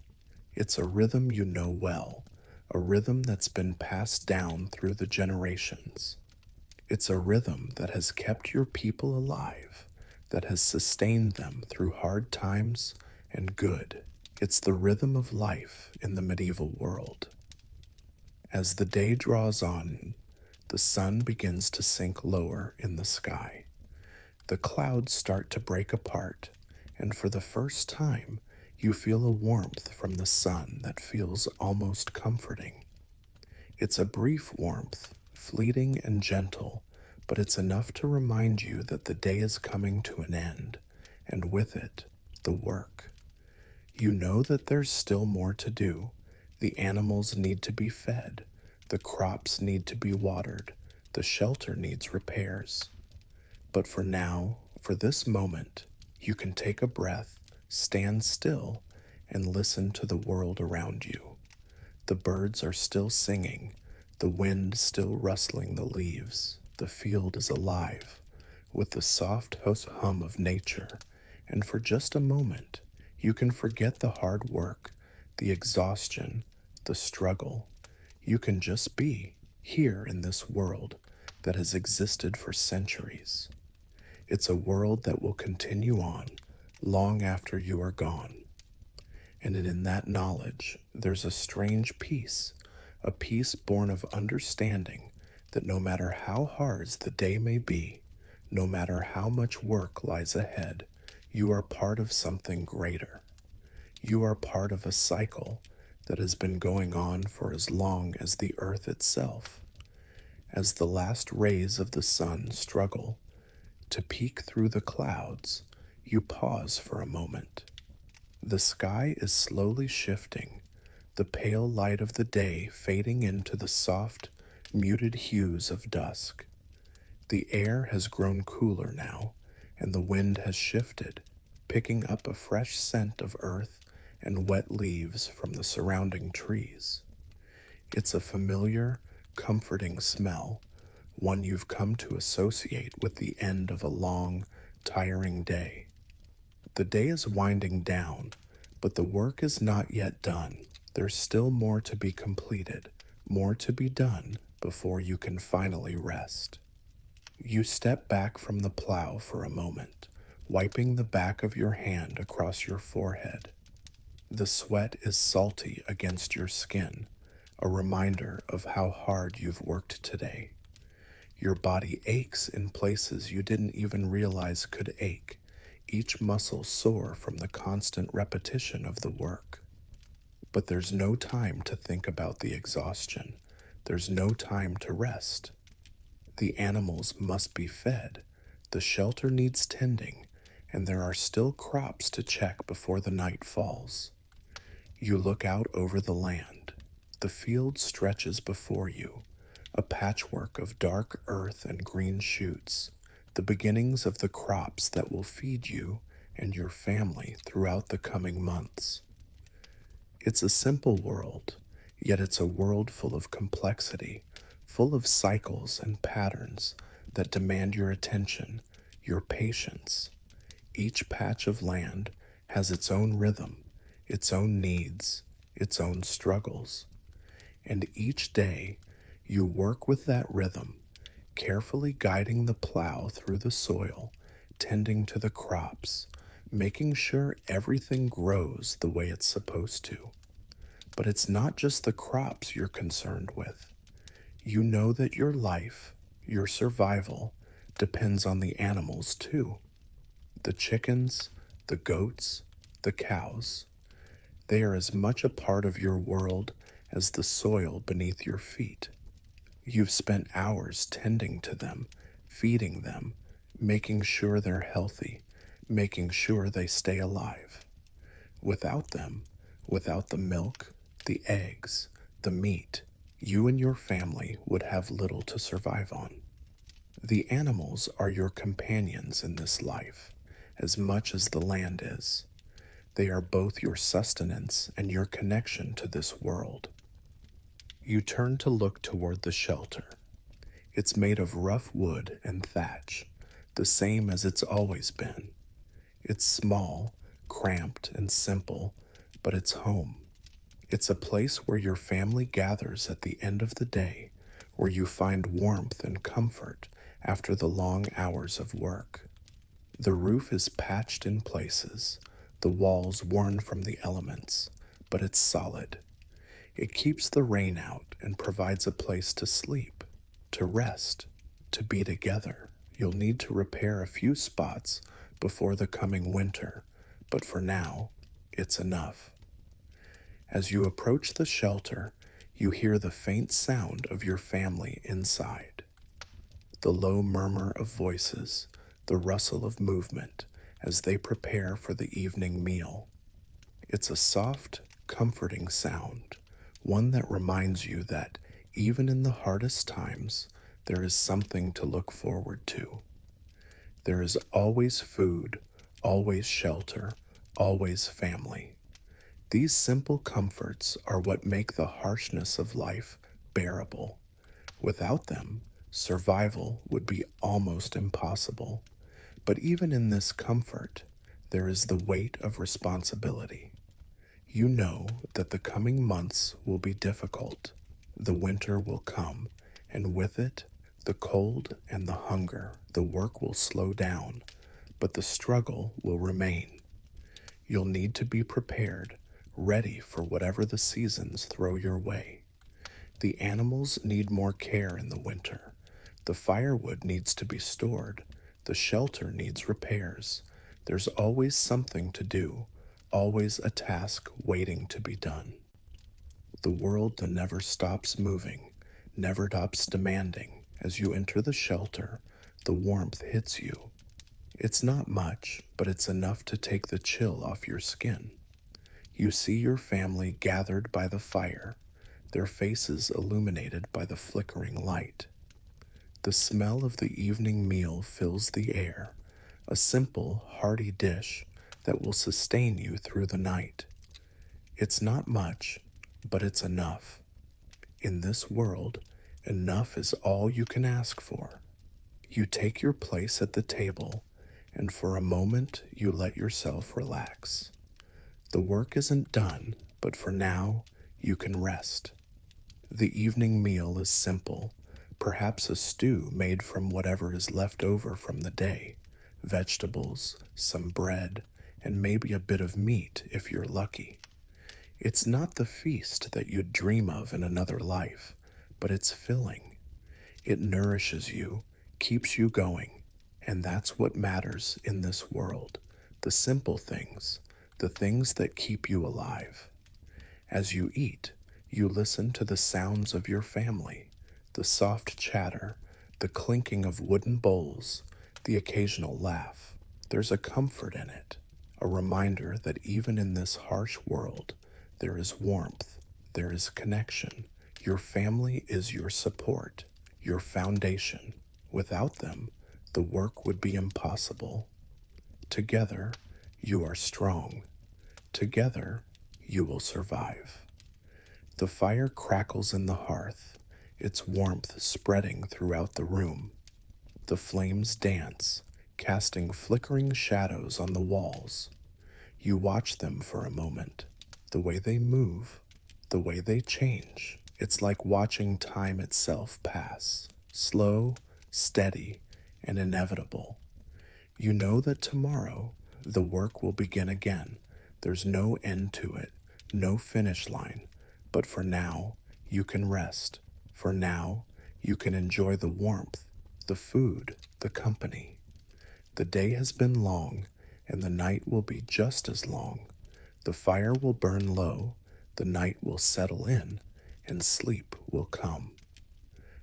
It's a rhythm you know well, a rhythm that's been passed down through the generations. It's a rhythm that has kept your people alive, that has sustained them through hard times and good. It's the rhythm of life in the medieval world. As the day draws on, the sun begins to sink lower in the sky. The clouds start to break apart, and for the first time, you feel a warmth from the sun that feels almost comforting. It's a brief warmth, fleeting and gentle, but it's enough to remind you that the day is coming to an end, and with it, the work. You know that there's still more to do. The animals need to be fed, the crops need to be watered, the shelter needs repairs. But for now, for this moment, you can take a breath, stand still, and listen to the world around you. The birds are still singing, the wind still rustling the leaves. The field is alive with the soft hum of nature, and for just a moment, you can forget the hard work, the exhaustion, the struggle. You can just be here in this world that has existed for centuries. It's a world that will continue on long after you are gone. And in that knowledge, there's a strange peace, a peace born of understanding that no matter how hard the day may be, no matter how much work lies ahead, you are part of something greater. You are part of a cycle that has been going on for as long as the earth itself. As the last rays of the sun struggle to peek through the clouds, you pause for a moment. The sky is slowly shifting, the pale light of the day fading into the soft, muted hues of dusk. The air has grown cooler now, and the wind has shifted, picking up a fresh scent of earth and wet leaves from the surrounding trees. It's a familiar, comforting smell, one you've come to associate with the end of a long, tiring day. The day is winding down, but the work is not yet done. There's still more to be completed, more to be done before you can finally rest. You step back from the plow for a moment, wiping the back of your hand across your forehead. The sweat is salty against your skin, a reminder of how hard you've worked today. Your body aches in places you didn't even realize could ache, each muscle sore from the constant repetition of the work. But there's no time to think about the exhaustion. There's no time to rest. The animals must be fed, the shelter needs tending, and there are still crops to check before the night falls. You look out over the land. The field stretches before you, a patchwork of dark earth and green shoots, the beginnings of the crops that will feed you and your family throughout the coming months. It's a simple world, yet it's a world full of complexity, full of cycles and patterns that demand your attention, your patience. Each patch of land has its own rhythm, its own needs, its own struggles. And each day, you work with that rhythm, carefully guiding the plow through the soil, tending to the crops, making sure everything grows the way it's supposed to. But it's not just the crops you're concerned with. You know that your life, your survival, depends on the animals too. The chickens, the goats, the cows. They are as much a part of your world as the soil beneath your feet. You've spent hours tending to them, feeding them, making sure they're healthy, making sure they stay alive. Without them, without the milk, the eggs, the meat, you and your family would have little to survive on. The animals are your companions in this life, as much as the land is. They are both your sustenance and your connection to this world. You turn to look toward the shelter. It's made of rough wood and thatch, the same as it's always been. It's small, cramped, and simple, but it's home. It's a place where your family gathers at the end of the day, where you find warmth and comfort after the long hours of work. The roof is patched in places, the walls worn from the elements, but it's solid. It keeps the rain out and provides a place to sleep, to rest, to be together. You'll need to repair a few spots before the coming winter, but for now, it's enough. As you approach the shelter, you hear the faint sound of your family inside. The low murmur of voices, the rustle of movement as they prepare for the evening meal. It's a soft, comforting sound, one that reminds you that even in the hardest times, there is something to look forward to. There is always food, always shelter, always family. These simple comforts are what make the harshness of life bearable. Without them, survival would be almost impossible. But even in this comfort, there is the weight of responsibility. You know that the coming months will be difficult. The winter will come, and with it, the cold and the hunger. The work will slow down, but the struggle will remain. You'll need to be prepared, ready for whatever the seasons throw your way. The animals need more care in the winter. The firewood needs to be stored. The shelter needs repairs. There's always something to do, always a task waiting to be done. The world that never stops moving, never stops demanding. As you enter the shelter, the warmth hits you. It's not much, but it's enough to take the chill off your skin. You see your family gathered by the fire, their faces illuminated by the flickering light. The smell of the evening meal fills the air, a simple, hearty dish that will sustain you through the night. It's not much, but it's enough. In this world, enough is all you can ask for. You take your place at the table, and for a moment you let yourself relax. The work isn't done, but for now, you can rest. The evening meal is simple, perhaps a stew made from whatever is left over from the day, vegetables, some bread, and maybe a bit of meat if you're lucky. It's not the feast that you'd dream of in another life, but it's filling. It nourishes you, keeps you going, and that's what matters in this world. The simple things, the things that keep you alive. As you eat, you listen to the sounds of your family, the soft chatter, the clinking of wooden bowls, the occasional laugh. There's a comfort in it, a reminder that even in this harsh world, there is warmth, there is connection. Your family is your support, your foundation. Without them, the work would be impossible. Together, you are strong. Together, you will survive. The fire crackles in the hearth, its warmth spreading throughout the room. The flames dance, casting flickering shadows on the walls. You watch them for a moment, the way they move, the way they change. It's like watching time itself pass, slow, steady, and inevitable. You know that tomorrow the work will begin again. There's no end to it, no finish line. But for now, you can rest. For now, you can enjoy the warmth, the food, the company. The day has been long, and the night will be just as long. The fire will burn low, the night will settle in, and sleep will come.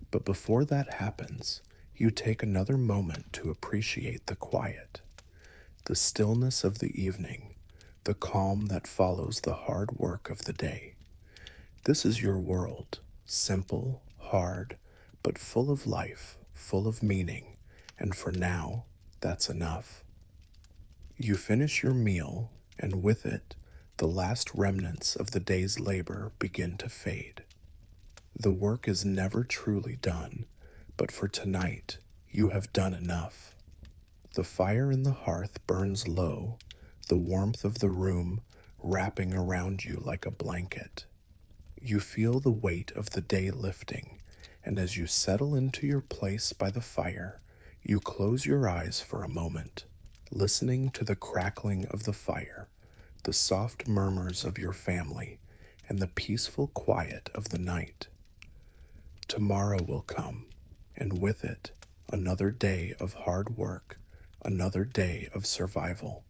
But before that happens, you take another moment to appreciate the quiet, the stillness of the evening, the calm that follows the hard work of the day. This is your world, simple, hard, but full of life, full of meaning, and for now, that's enough. You finish your meal, and with it, the last remnants of the day's labor begin to fade. The work is never truly done, but for tonight, you have done enough. The fire in the hearth burns low, the warmth of the room wrapping around you like a blanket. You feel the weight of the day lifting, and as you settle into your place by the fire, you close your eyes for a moment, listening to the crackling of the fire, the soft murmurs of your family, and the peaceful quiet of the night. Tomorrow will come, and with it, another day of hard work, another day of survival.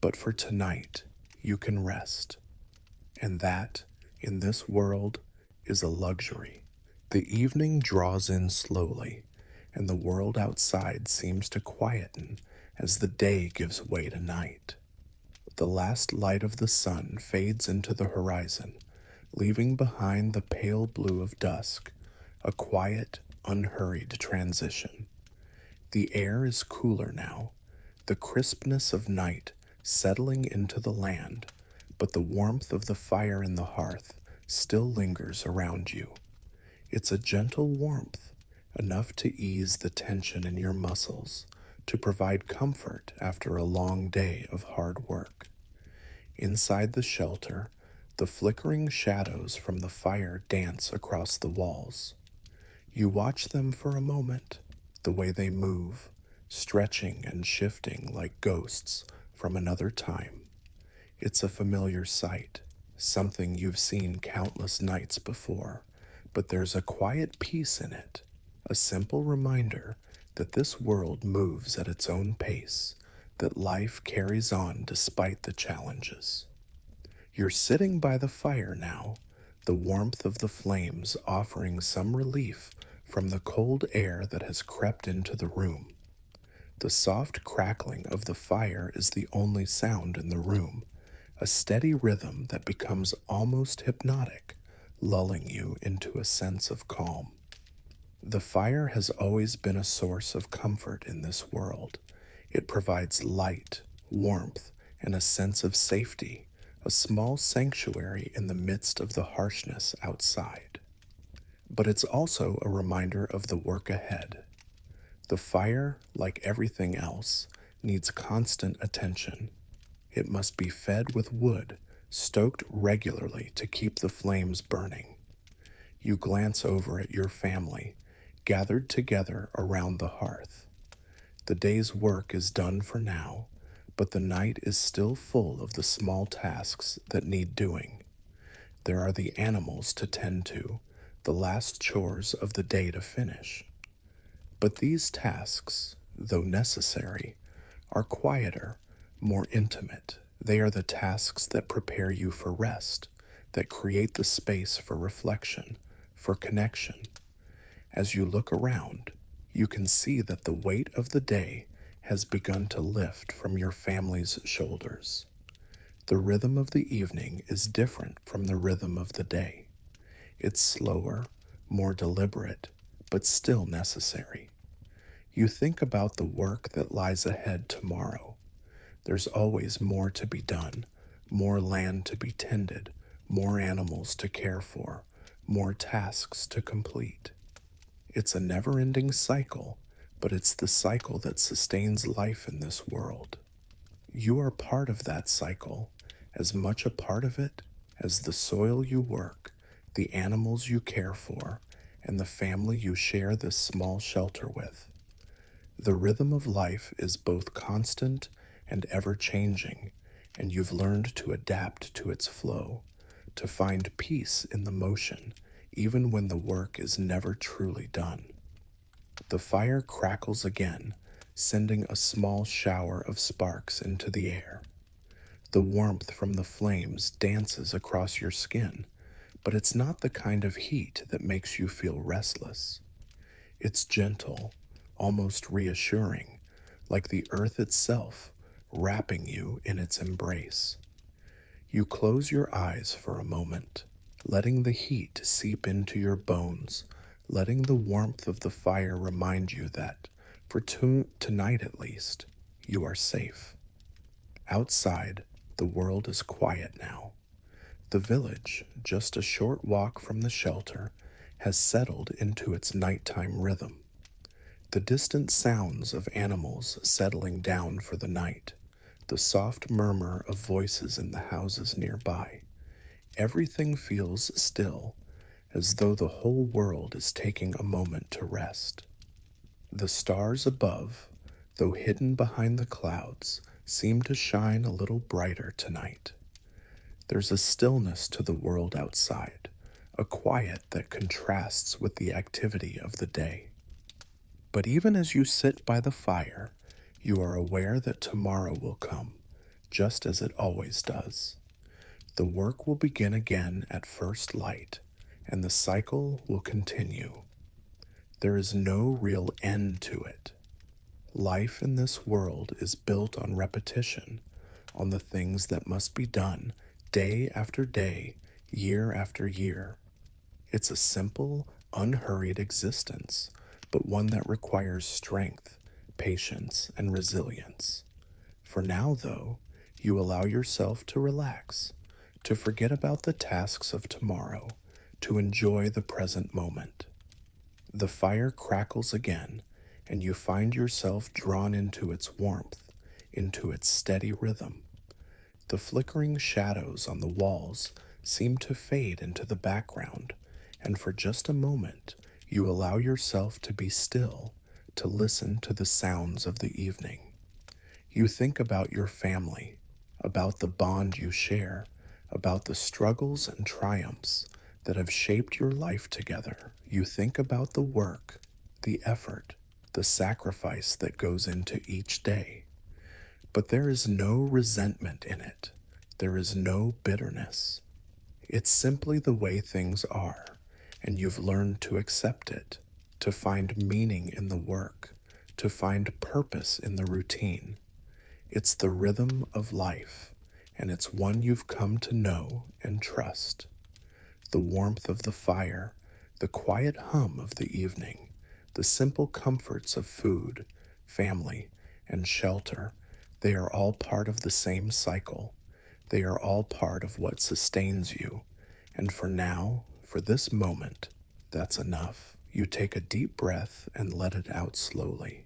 But for tonight, you can rest, and that, in this world, is a luxury. The evening draws in slowly, and the world outside seems to quieten as the day gives way to night. The last light of the sun fades into the horizon, leaving behind the pale blue of dusk, a quiet, unhurried transition. The air is cooler now, the crispness of night settling into the land, but the warmth of the fire in the hearth still lingers around you. It's a gentle warmth, enough to ease the tension in your muscles, to provide comfort after a long day of hard work. Inside the shelter, the flickering shadows from the fire dance across the walls. You watch them for a moment, the way they move, stretching and shifting like ghosts from another time. It's a familiar sight, something you've seen countless nights before, but there's a quiet peace in it, a simple reminder that this world moves at its own pace, that life carries on despite the challenges. You're sitting by the fire now, the warmth of the flames offering some relief from the cold air that has crept into the room. The soft crackling of the fire is the only sound in the room, a steady rhythm that becomes almost hypnotic, lulling you into a sense of calm. The fire has always been a source of comfort in this world. It provides light, warmth, and a sense of safety, a small sanctuary in the midst of the harshness outside. But it's also a reminder of the work ahead. The fire, like everything else, needs constant attention. It must be fed with wood, stoked regularly to keep the flames burning. You glance over at your family, gathered together around the hearth. The day's work is done for now, but the night is still full of the small tasks that need doing. There are the animals to tend to, the last chores of the day to finish. But these tasks, though necessary, are quieter, more intimate. They are the tasks that prepare you for rest, that create the space for reflection, for connection. As you look around, you can see that the weight of the day has begun to lift from your family's shoulders. The rhythm of the evening is different from the rhythm of the day. It's slower, more deliberate, but still necessary. You think about the work that lies ahead tomorrow. There's always more to be done, more land to be tended, more animals to care for, more tasks to complete. It's a never-ending cycle, but it's the cycle that sustains life in this world. You are part of that cycle, as much a part of it as the soil you work, the animals you care for, and the family you share this small shelter with. The rhythm of life is both constant and ever-changing, and you've learned to adapt to its flow, to find peace in the motion, even when the work is never truly done. The fire crackles again, sending a small shower of sparks into the air. The warmth from the flames dances across your skin, but it's not the kind of heat that makes you feel restless. It's gentle, almost reassuring, like the earth itself wrapping you in its embrace. You close your eyes for a moment, letting the heat seep into your bones, letting the warmth of the fire remind you that, for tonight at least, you are safe. Outside, the world is quiet now. The village, just a short walk from the shelter, has settled into its nighttime rhythm. The distant sounds of animals settling down for the night, the soft murmur of voices in the houses nearby. Everything feels still, as though the whole world is taking a moment to rest. The stars above, though hidden behind the clouds, seem to shine a little brighter tonight. There's a stillness to the world outside, a quiet that contrasts with the activity of the day. But even as you sit by the fire, you are aware that tomorrow will come, just as it always does. The work will begin again at first light, and the cycle will continue. There is no real end to it. Life in this world is built on repetition, on the things that must be done day after day, year after year. It's a simple, unhurried existence, but one that requires strength, patience, and resilience. For now, though, you allow yourself to relax, to forget about the tasks of tomorrow, to enjoy the present moment. The fire crackles again, and you find yourself drawn into its warmth, into its steady rhythm. The flickering shadows on the walls seem to fade into the background, and for just a moment you allow yourself to be still, to listen to the sounds of the evening. You think about your family, about the bond you share, about the struggles and triumphs that have shaped your life together. You think about the work, the effort, the sacrifice that goes into each day. But there is no resentment in it. There is no bitterness. It's simply the way things are, and you've learned to accept it, to find meaning in the work, to find purpose in the routine. It's the rhythm of life, and it's one you've come to know and trust. The warmth of the fire, the quiet hum of the evening, the simple comforts of food, family, and shelter, they are all part of the same cycle. They are all part of what sustains you. And for now, for this moment, that's enough. You take a deep breath and let it out slowly.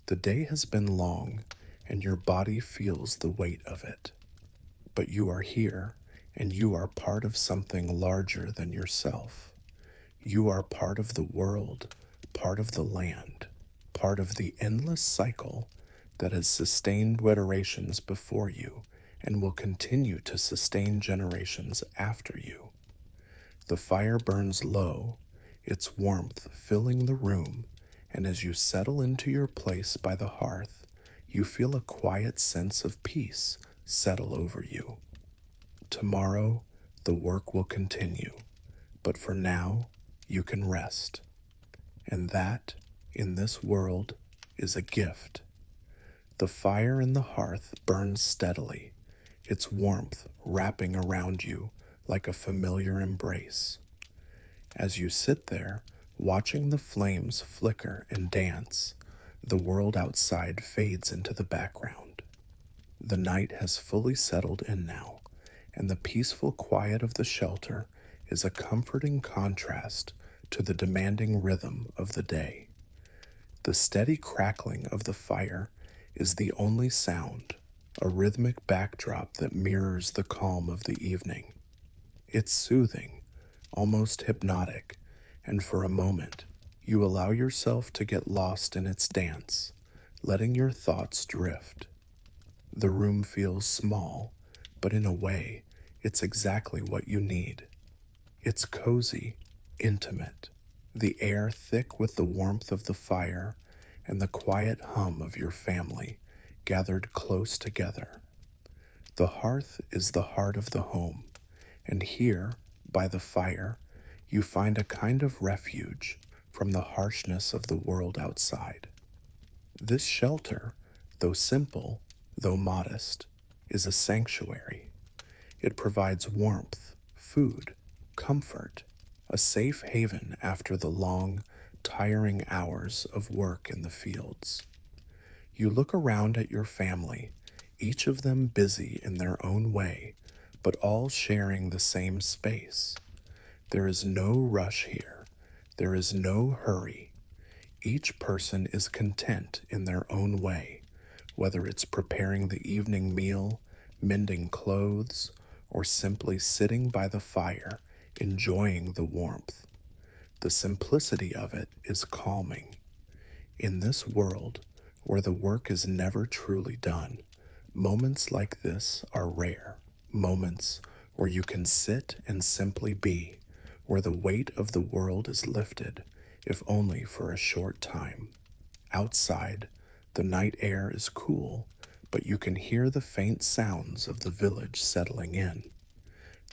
The day has been long, and your body feels the weight of it. But you are here, and you are part of something larger than yourself. You are part of the world, part of the land, part of the endless cycle that has sustained generations before you and will continue to sustain generations after you. The fire burns low, its warmth filling the room, and as you settle into your place by the hearth, you feel a quiet sense of peace settle over you. Tomorrow, the work will continue, but for now, you can rest. And that, in this world, is a gift. The fire in the hearth burns steadily, its warmth wrapping around you like a familiar embrace. As you sit there, watching the flames flicker and dance, the world outside fades into the background. The night has fully settled in now, and the peaceful quiet of the shelter is a comforting contrast to the demanding rhythm of the day. The steady crackling of the fire is the only sound, a rhythmic backdrop that mirrors the calm of the evening. It's soothing, almost hypnotic, and for a moment, you allow yourself to get lost in its dance, letting your thoughts drift. The room feels small, but in a way, it's exactly what you need. It's cozy, intimate, the air thick with the warmth of the fire, and the quiet hum of your family gathered close together. The hearth is the heart of the home, and here, by the fire, you find a kind of refuge from the harshness of the world outside. This shelter, though simple, though modest, is a sanctuary. It provides warmth, food, comfort, a safe haven after the long, tiring hours of work in the fields. You look around at your family, each of them busy in their own way, but all sharing the same space. There is no rush here. There is no hurry. Each person is content in their own way, whether it's preparing the evening meal, mending clothes, or simply sitting by the fire, enjoying the warmth. The simplicity of it is calming. In this world, where the work is never truly done, moments like this are rare. Moments where you can sit and simply be, where the weight of the world is lifted, if only for a short time. Outside, the night air is cool, but you can hear the faint sounds of the village settling in.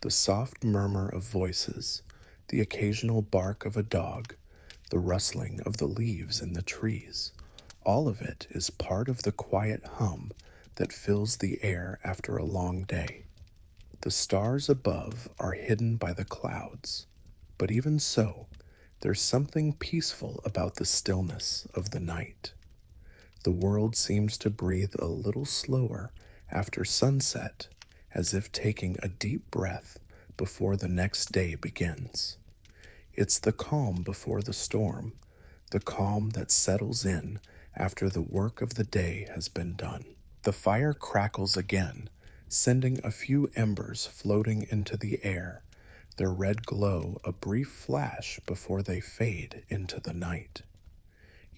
The soft murmur of voices, the occasional bark of a dog, the rustling of the leaves in the trees, all of it is part of the quiet hum that fills the air after a long day. The stars above are hidden by the clouds, but even so, there's something peaceful about the stillness of the night. The world seems to breathe a little slower after sunset, as if taking a deep breath before the next day begins. It's the calm before the storm, the calm that settles in after the work of the day has been done. The fire crackles again, sending a few embers floating into the air, their red glow a brief flash before they fade into the night.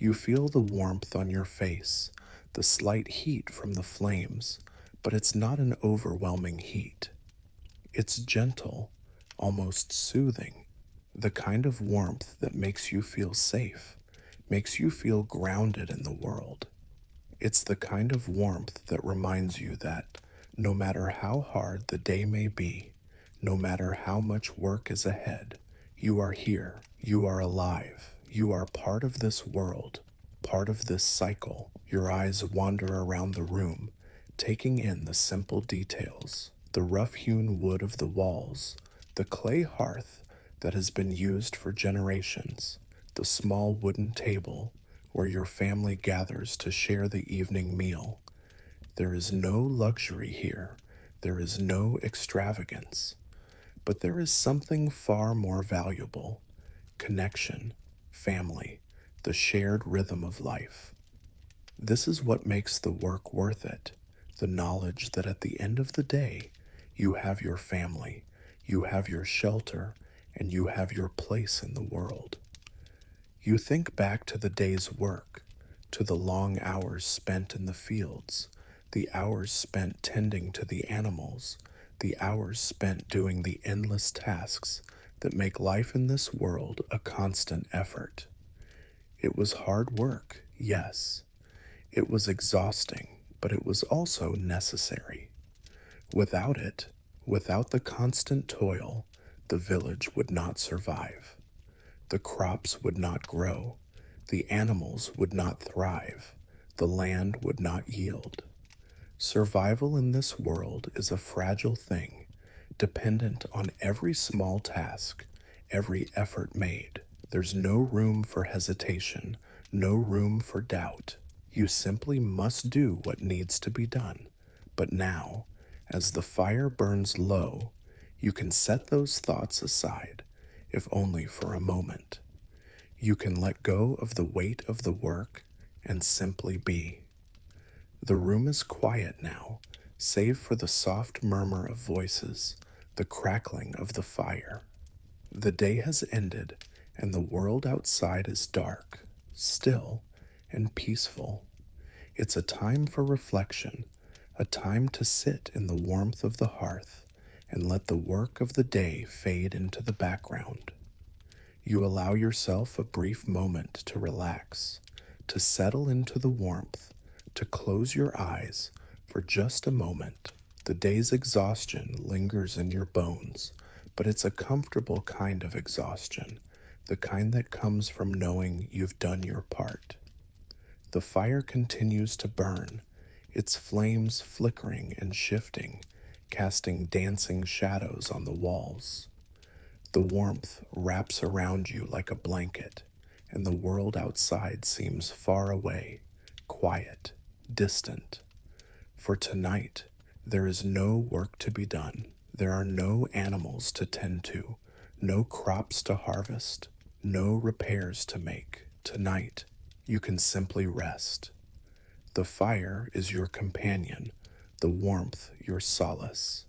You feel the warmth on your face, the slight heat from the flames, but it's not an overwhelming heat. It's gentle, almost soothing, the kind of warmth that makes you feel safe, makes you feel grounded in the world. It's the kind of warmth that reminds you that no matter how hard the day may be, no matter how much work is ahead, you are here, you are alive, you are part of this world, part of this cycle. Your eyes wander around the room, taking in the simple details, the rough-hewn wood of the walls, the clay hearth that has been used for generations, the small wooden table where your family gathers to share the evening meal. There is no luxury here, there is no extravagance, but there is something far more valuable: connection, family, the shared rhythm of life. This is what makes the work worth it, the knowledge that at the end of the day, you have your family, you have your shelter, and you have your place in the world. You think back to the day's work, to the long hours spent in the fields, the hours spent tending to the animals, the hours spent doing the endless tasks that make life in this world a constant effort. It was hard work, yes. It was exhausting, but it was also necessary. Without it, without the constant toil, the village would not survive. The crops would not grow, the animals would not thrive, the land would not yield. Survival in this world is a fragile thing, dependent on every small task, every effort made. There's no room for hesitation, no room for doubt. You simply must do what needs to be done. But now, as the fire burns low, you can set those thoughts aside, if only for a moment. You can let go of the weight of the work and simply be. The room is quiet now, save for the soft murmur of voices, the crackling of the fire. The day has ended, and the world outside is dark, still, and peaceful. It's a time for reflection, a time to sit in the warmth of the hearth and let the work of the day fade into the background. You allow yourself a brief moment to relax, to settle into the warmth, to close your eyes for just a moment. The day's exhaustion lingers in your bones, but it's a comfortable kind of exhaustion, the kind that comes from knowing you've done your part. The fire continues to burn, its flames flickering and shifting, casting dancing shadows on the walls. The warmth wraps around you like a blanket, and the world outside seems far away, quiet, distant. For tonight, there is no work to be done. There are no animals to tend to, no crops to harvest, no repairs to make. Tonight, you can simply rest. The fire is your companion, the warmth your solace.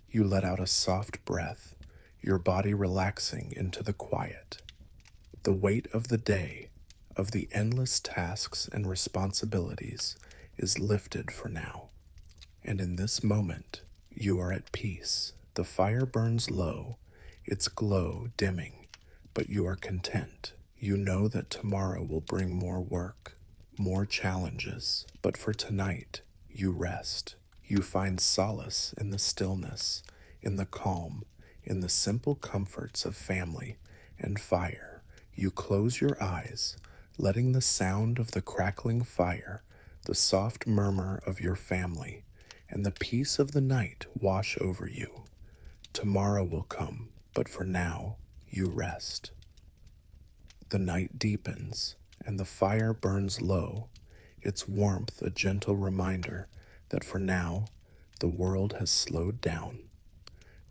You let out a soft breath, your body relaxing into the quiet. The weight of the day, of the endless tasks and responsibilities, is lifted for now. And in this moment, you are at peace. The fire burns low, its glow dimming, but you are content. You know that tomorrow will bring more work, more challenges, but for tonight, you rest. You find solace in the stillness, in the calm, in the simple comforts of family and fire. You close your eyes, letting the sound of the crackling fire, the soft murmur of your family, and the peace of the night wash over you. Tomorrow will come, but for now, you rest. The night deepens, and the fire burns low, its warmth a gentle reminder that for now the world has slowed down.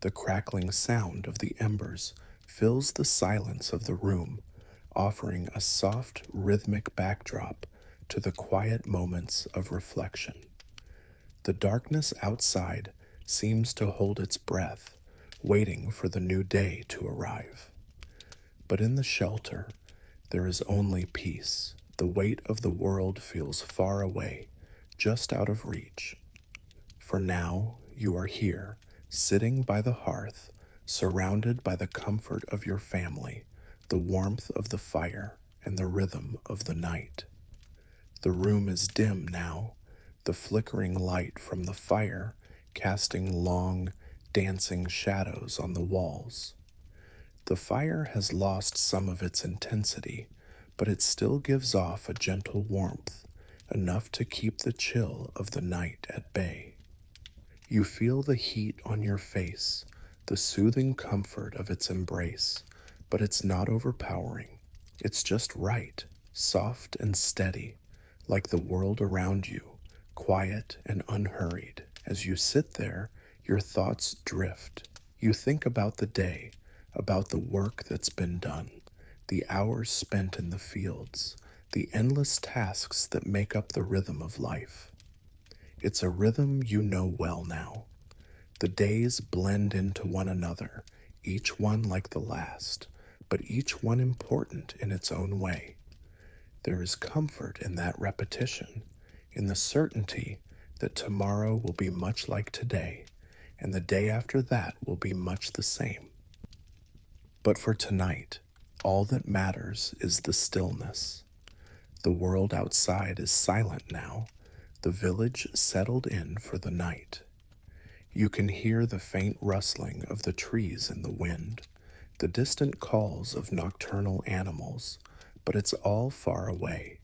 The crackling sound of the embers fills the silence of the room, offering a soft, rhythmic backdrop to the quiet moments of reflection. The darkness outside seems to hold its breath, waiting for the new day to arrive. But in the shelter, there is only peace. The weight of the world feels far away, just out of reach. For now, you are here, sitting by the hearth, surrounded by the comfort of your family, the warmth of the fire, and the rhythm of the night. The room is dim now, the flickering light from the fire casting long, dancing shadows on the walls. The fire has lost some of its intensity, but it still gives off a gentle warmth, enough to keep the chill of the night at bay. You feel the heat on your face, the soothing comfort of its embrace, but it's not overpowering. It's just right, soft and steady, like the world around you, quiet and unhurried. As you sit there, your thoughts drift. You think about the day, about the work that's been done, the hours spent in the fields, the endless tasks that make up the rhythm of life. It's a rhythm you know well now. The days blend into one another, each one like the last, but each one important in its own way. There is comfort in that repetition, in the certainty that tomorrow will be much like today, and the day after that will be much the same. But for tonight, all that matters is the stillness. The world outside is silent now, the village settled in for the night. You can hear the faint rustling of the trees in the wind, the distant calls of nocturnal animals, but it's all far away.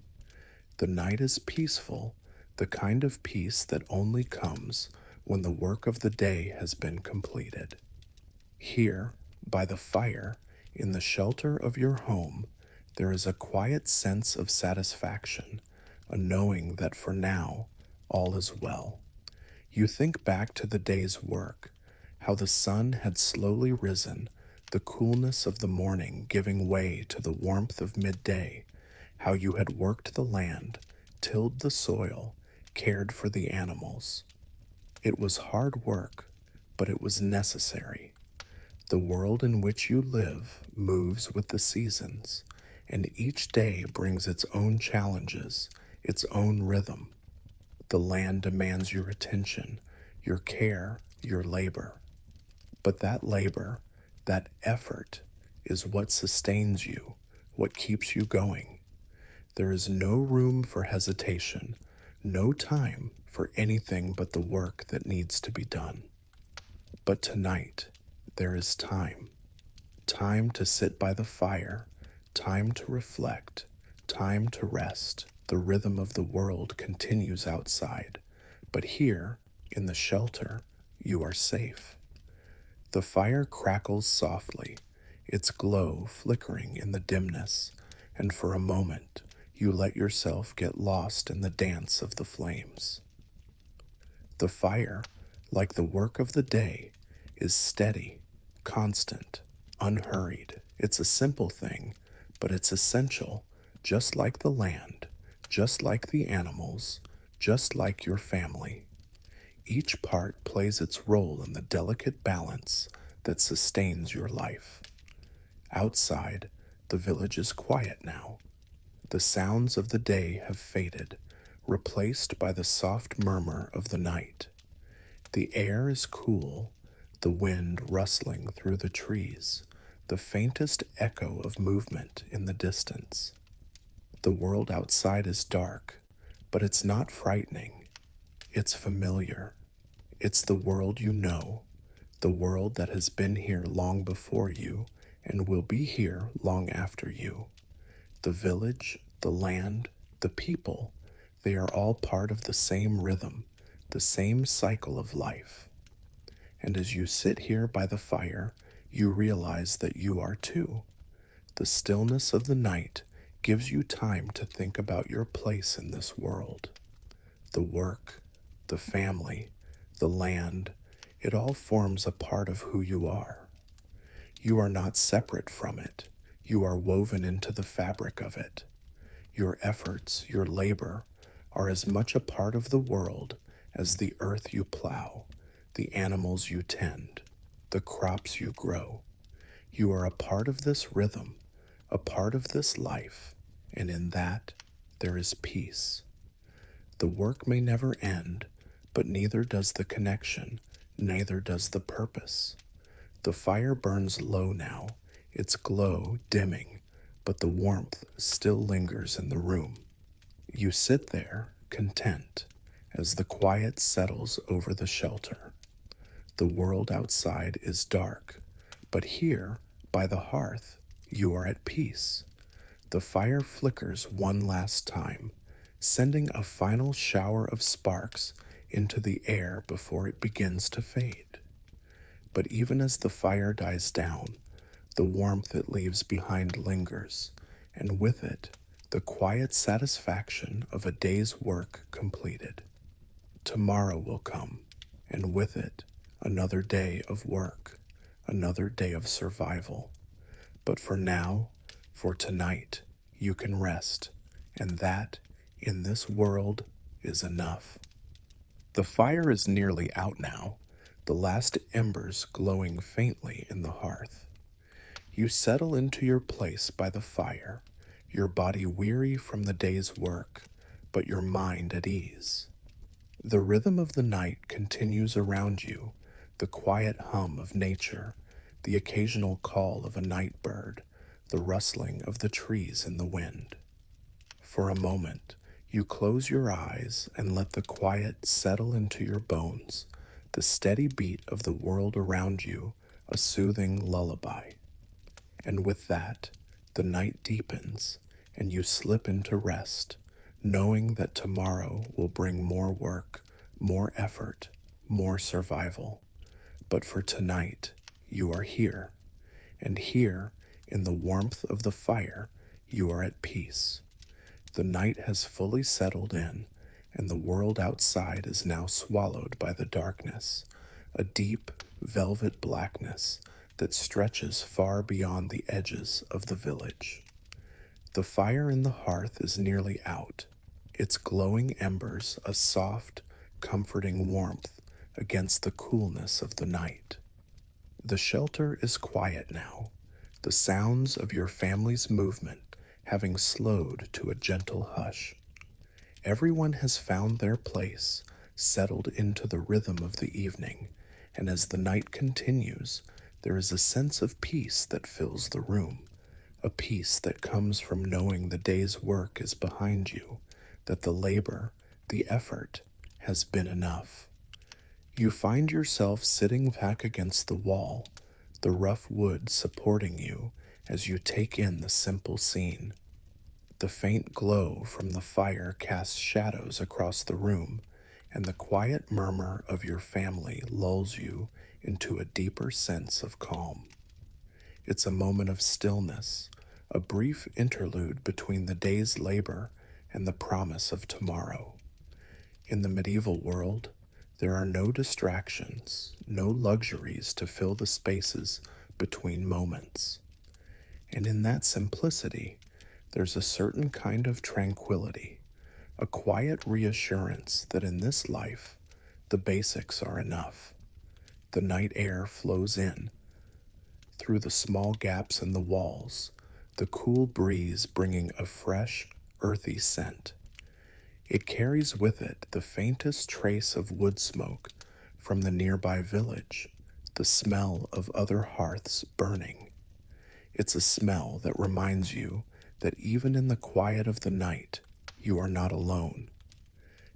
The night is peaceful, the kind of peace that only comes when the work of the day has been completed. Here, by the fire, in the shelter of your home, there is a quiet sense of satisfaction, a knowing that for now, all is well. You think back to the day's work, how the sun had slowly risen, the coolness of the morning giving way to the warmth of midday, how you had worked the land, tilled the soil, cared for the animals. It was hard work, but it was necessary. The world in which you live moves with the seasons, and each day brings its own challenges, its own rhythm. The land demands your attention, your care, your labor. But that labor, that effort, is what sustains you, what keeps you going. There is no room for hesitation, no time for anything but the work that needs to be done. But tonight, there is time. Time to sit by the fire, time to reflect, time to rest. The rhythm of the world continues outside, but here, in the shelter, you are safe. The fire crackles softly, its glow flickering in the dimness, and for a moment, you let yourself get lost in the dance of the flames. The fire, like the work of the day, is steady, constant, unhurried. It's a simple thing, but it's essential, just like the land, just like the animals, just like your family. Each part plays its role in the delicate balance that sustains your life. Outside, the village is quiet now. The sounds of the day have faded, replaced by the soft murmur of the night. The air is cool, the wind rustling through the trees, the faintest echo of movement in the distance. The world outside is dark, but it's not frightening. It's familiar. It's the world you know, the world that has been here long before you and will be here long after you. The village, the land, the people, they are all part of the same rhythm, the same cycle of life. And as you sit here by the fire, you realize that you are too. The stillness of the night gives you time to think about your place in this world. The work, the family, the land, it all forms a part of who you are. You are not separate from it. You are woven into the fabric of it. Your efforts, your labor, are as much a part of the world as the earth you plow, the animals you tend, the crops you grow. You are a part of this rhythm, a part of this life, and in that there is peace. The work may never end, but neither does the connection, neither does the purpose. The fire burns low now, its glow dimming, but the warmth still lingers in the room. You sit there, content, as the quiet settles over the shelter. The world outside is dark, but here, by the hearth, you are at peace. The fire flickers one last time, sending a final shower of sparks into the air before it begins to fade. But even as the fire dies down, the warmth it leaves behind lingers, and with it, the quiet satisfaction of a day's work completed. Tomorrow will come, and with it, another day of work, another day of survival. But for now, for tonight, you can rest, and that, in this world, is enough. The fire is nearly out now, the last embers glowing faintly in the hearth. You settle into your place by the fire, your body weary from the day's work, but your mind at ease. The rhythm of the night continues around you, the quiet hum of nature, the occasional call of a night bird, the rustling of the trees in the wind. For a moment, you close your eyes and let the quiet settle into your bones, the steady beat of the world around you, a soothing lullaby. And with that, the night deepens, and you slip into rest, knowing that tomorrow will bring more work, more effort, more survival. But for tonight, you are here, and here, in the warmth of the fire, you are at peace. The night has fully settled in, and the world outside is now swallowed by the darkness, a deep, velvet blackness that stretches far beyond the edges of the village. The fire in the hearth is nearly out, its glowing embers a soft, comforting warmth against the coolness of the night. The shelter is quiet now, the sounds of your family's movement having slowed to a gentle hush. Everyone has found their place, settled into the rhythm of the evening, and as the night continues, there is a sense of peace that fills the room, a peace that comes from knowing the day's work is behind you, that the labor, the effort, has been enough. You find yourself sitting back against the wall, the rough wood supporting you as you take in the simple scene. The faint glow from the fire casts shadows across the room, and the quiet murmur of your family lulls you into a deeper sense of calm. It's a moment of stillness, a brief interlude between the day's labor and the promise of tomorrow. In the medieval world, there are no distractions, no luxuries to fill the spaces between moments. And in that simplicity, there's a certain kind of tranquility, a quiet reassurance that in this life, the basics are enough. The night air flows in, through the small gaps in the walls, the cool breeze bringing a fresh, earthy scent. It carries with it the faintest trace of wood smoke from the nearby village, the smell of other hearths burning. It's a smell that reminds you that even in the quiet of the night, you are not alone.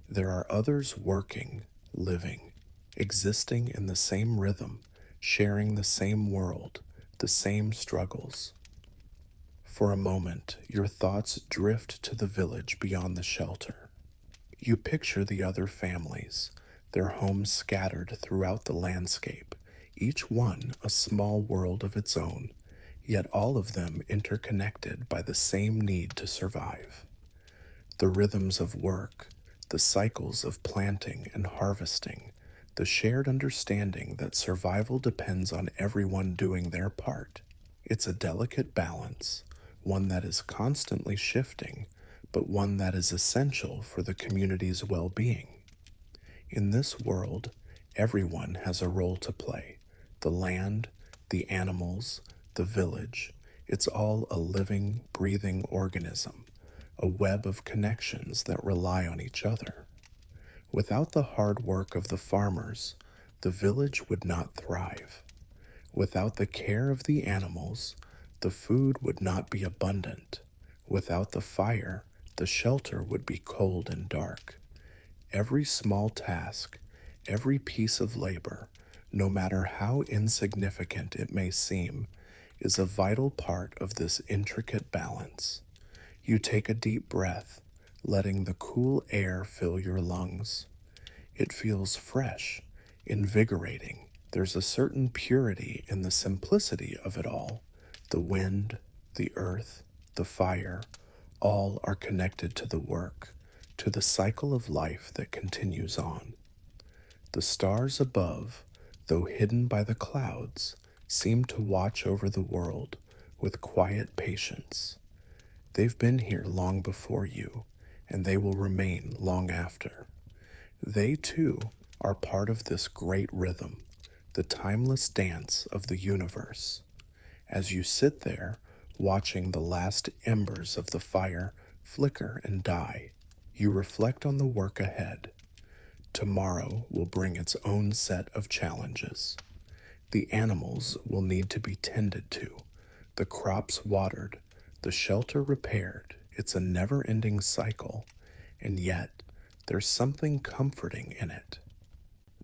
There are others working, living, existing in the same rhythm, sharing the same world, the same struggles. For a moment, your thoughts drift to the village beyond the shelter. You picture the other families, their homes scattered throughout the landscape, each one a small world of its own, yet all of them interconnected by the same need to survive. The rhythms of work, the cycles of planting and harvesting, the shared understanding that survival depends on everyone doing their part. It's a delicate balance, one that is constantly shifting, but one that is essential for the community's well being. In this world, everyone has a role to play: the land, the animals, the village. It's all a living, breathing organism, a web of connections that rely on each other. Without the hard work of the farmers, the village would not thrive. Without the care of the animals, the food would not be abundant. Without the fire, the shelter would be cold and dark. Every small task, every piece of labor, no matter how insignificant it may seem, is a vital part of this intricate balance. You take a deep breath, letting the cool air fill your lungs. It feels fresh, invigorating. There's a certain purity in the simplicity of it all. The wind, the earth, the fire, all are connected to the work, to the cycle of life that continues on. The stars above, though hidden by the clouds, seem to watch over the world with quiet patience. They've been here long before you, and they will remain long after. They, too, are part of this great rhythm, the timeless dance of the universe. As you sit there, watching the last embers of the fire flicker and die, you reflect on the work ahead. Tomorrow will bring its own set of challenges. The animals will need to be tended to, the crops watered, the shelter repaired. It's a never-ending cycle, and yet there's something comforting in it.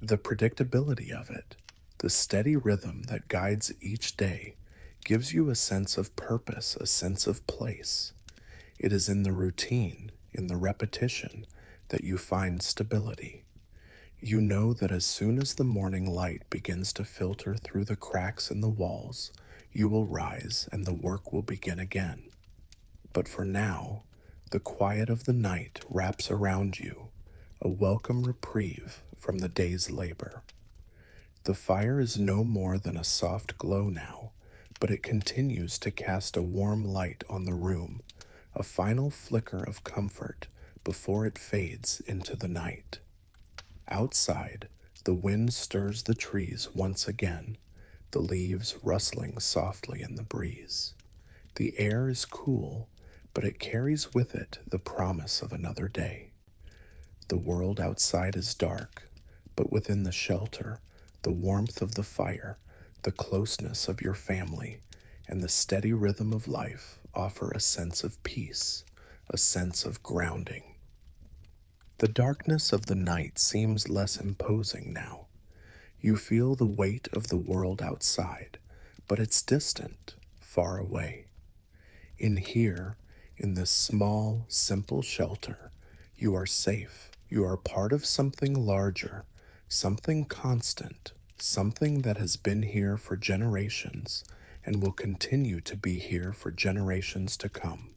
The predictability of it, the steady rhythm that guides each day, gives you a sense of purpose, a sense of place. It is in the routine, in the repetition, that you find stability. You know that as soon as the morning light begins to filter through the cracks in the walls, you will rise and the work will begin again. But for now, the quiet of the night wraps around you, a welcome reprieve from the day's labor. The fire is no more than a soft glow now, but it continues to cast a warm light on the room, a final flicker of comfort before it fades into the night. Outside, the wind stirs the trees once again, the leaves rustling softly in the breeze. The air is cool, but it carries with it the promise of another day. The world outside is dark, but within the shelter, the warmth of the fire, the closeness of your family, and the steady rhythm of life offer a sense of peace, a sense of grounding. The darkness of the night seems less imposing now. You feel the weight of the world outside, but it's distant, far away. In here, in this small, simple shelter, you are safe. You are part of something larger, something constant, something that has been here for generations and will continue to be here for generations to come.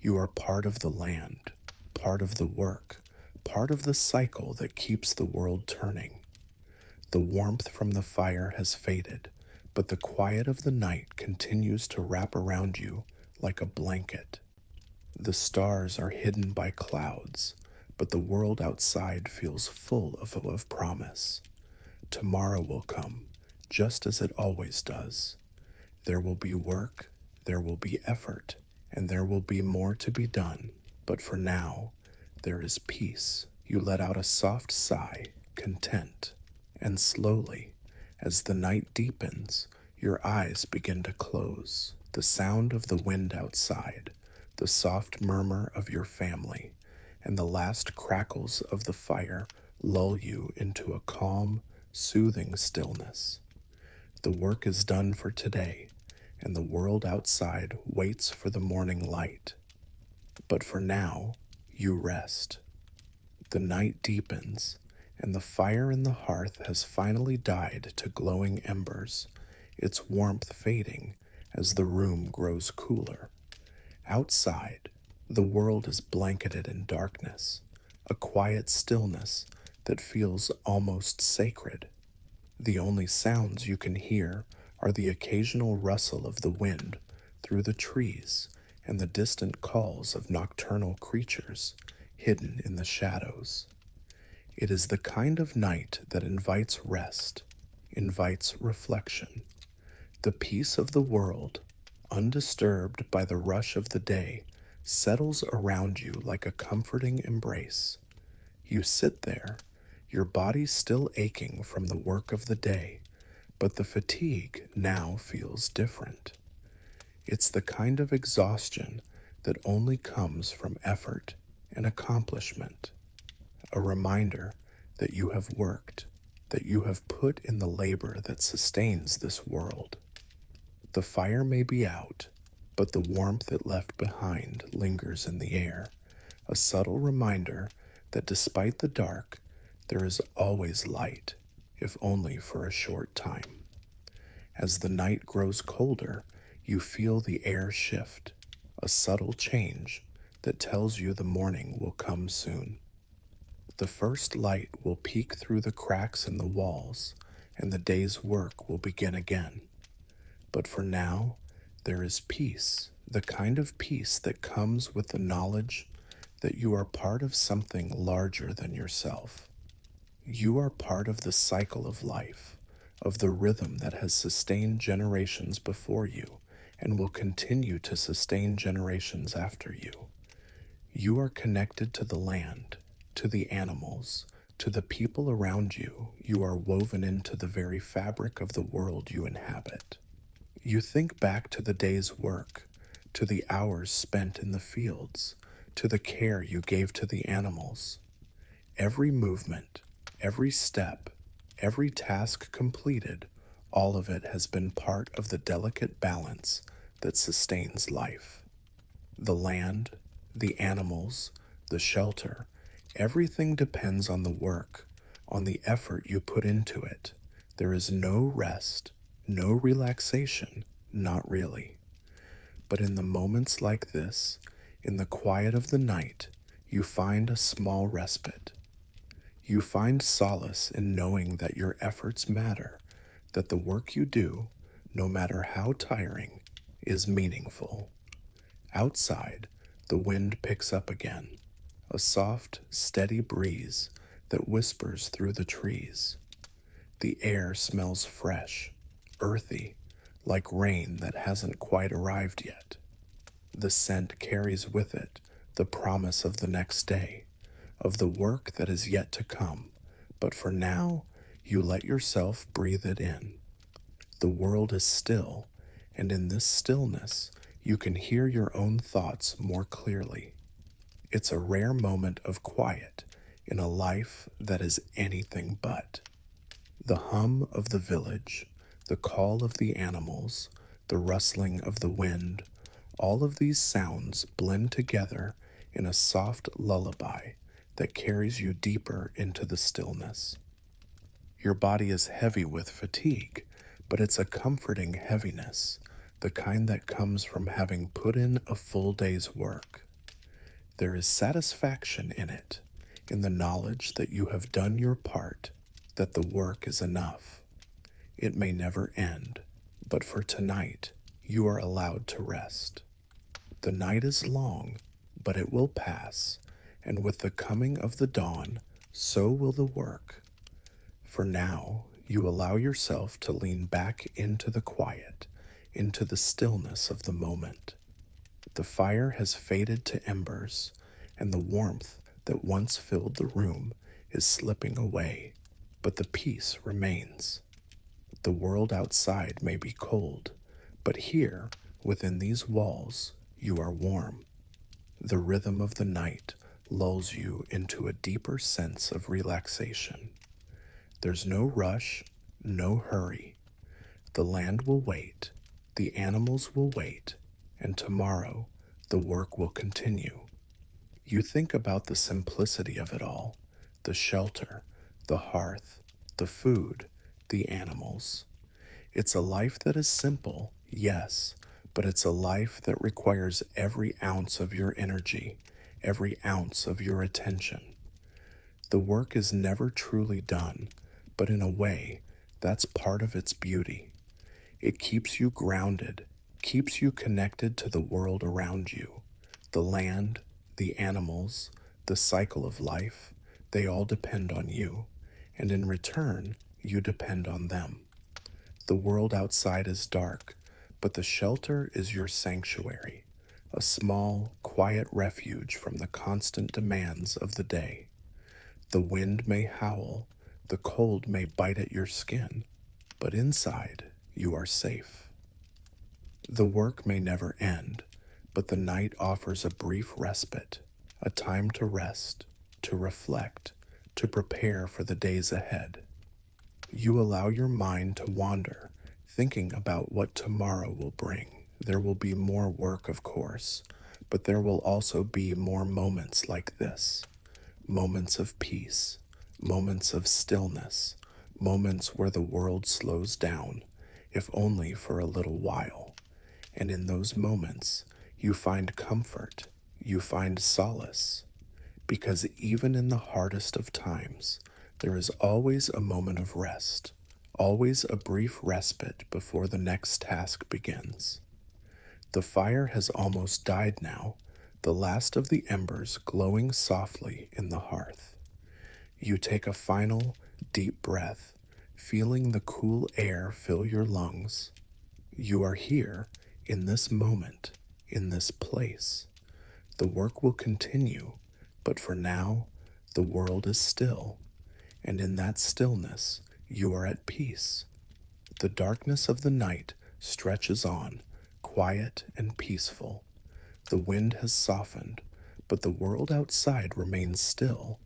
You are part of the land, part of the work, part of the cycle that keeps the world turning. The warmth from the fire has faded, but the quiet of the night continues to wrap around you like a blanket. The stars are hidden by clouds, but the world outside feels full of promise. Tomorrow will come, just as it always does. There will be work, there will be effort, and there will be more to be done. But for now, there is peace. You let out a soft sigh, content, and slowly, as the night deepens, your eyes begin to close. The sound of the wind outside, the soft murmur of your family, and the last crackles of the fire lull you into a calm, soothing stillness. The work is done for today, and the world outside waits for the morning light. But for now, you rest. The night deepens, and the fire in the hearth has finally died to glowing embers, its warmth fading as the room grows cooler. Outside, the world is blanketed in darkness, a quiet stillness that feels almost sacred. The only sounds you can hear are the occasional rustle of the wind through the trees and the distant calls of nocturnal creatures hidden in the shadows. It is the kind of night that invites rest, invites reflection. The peace of the world, undisturbed by the rush of the day, settles around you like a comforting embrace. You sit there, your body still aching from the work of the day, but the fatigue now feels different. It's the kind of exhaustion that only comes from effort and accomplishment, a reminder that you have worked, that you have put in the labor that sustains this world. The fire may be out, but the warmth it left behind lingers in the air, a subtle reminder that despite the dark, there is always light, if only for a short time. As the night grows colder, you feel the air shift, a subtle change that tells you the morning will come soon. The first light will peek through the cracks in the walls, and the day's work will begin again. But for now, there is peace, the kind of peace that comes with the knowledge that you are part of something larger than yourself. You are part of the cycle of life, of the rhythm that has sustained generations before you and will continue to sustain generations after you. You are connected to the land, to the animals, to the people around you. You are woven into the very fabric of the world you inhabit. You think back to the day's work, to the hours spent in the fields, to the care you gave to the animals. Every movement, every step, every task completed, all of it has been part of the delicate balance that sustains life. The land, the animals, the shelter, everything depends on the work, on the effort you put into it. There is no rest, no relaxation, not really. But in the moments like this, in the quiet of the night, you find a small respite. You find solace in knowing that your efforts matter, that the work you do, no matter how tiring, is meaningful. Outside, the wind picks up again, a soft, steady breeze that whispers through the trees. The air smells fresh, earthy, like rain that hasn't quite arrived yet. The scent carries with it the promise of the next day, of the work that is yet to come, but for now, you let yourself breathe it in. The world is still, and in this stillness, you can hear your own thoughts more clearly. It's a rare moment of quiet in a life that is anything but. The hum of the village, the call of the animals, the rustling of the wind, all of these sounds blend together in a soft lullaby that carries you deeper into the stillness. Your body is heavy with fatigue, but it's a comforting heaviness, the kind that comes from having put in a full day's work. There is satisfaction in it, in the knowledge that you have done your part, that the work is enough. It may never end, but for tonight, you are allowed to rest. The night is long, but it will pass, and with the coming of the dawn, so will the work. For now, you allow yourself to lean back into the quiet, into the stillness of the moment. The fire has faded to embers, and the warmth that once filled the room is slipping away, but the peace remains. The world outside may be cold, but here, within these walls, you are warm. The rhythm of the night lulls you into a deeper sense of relaxation. There's no rush, no hurry. The land will wait, the animals will wait, and tomorrow the work will continue. You think about the simplicity of it all, the shelter, the hearth, the food, the animals. It's a life that is simple, yes, but it's a life that requires every ounce of your energy, every ounce of your attention. The work is never truly done, but in a way, that's part of its beauty. It keeps you grounded, keeps you connected to the world around you. The land, the animals, the cycle of life, they all depend on you, and in return, you depend on them. The world outside is dark, but the shelter is your sanctuary, a small, quiet refuge from the constant demands of the day. The wind may howl, the cold may bite at your skin, but inside you are safe. The work may never end, but the night offers a brief respite, a time to rest, to reflect, to prepare for the days ahead. You allow your mind to wander, thinking about what tomorrow will bring. There will be more work, of course, but there will also be more moments like this. Moments of peace, moments of stillness, moments where the world slows down, if only for a little while. And in those moments, you find comfort, you find solace, because even in the hardest of times, there is always a moment of rest, always a brief respite before the next task begins. The fire has almost died now, the last of the embers glowing softly in the hearth. You take a final, deep breath, feeling the cool air fill your lungs. You are here, in this moment, in this place. The work will continue, but for now, the world is still, and in that stillness, you are at peace. The darkness of the night stretches on, quiet and peaceful. The wind has softened, but the world outside remains still,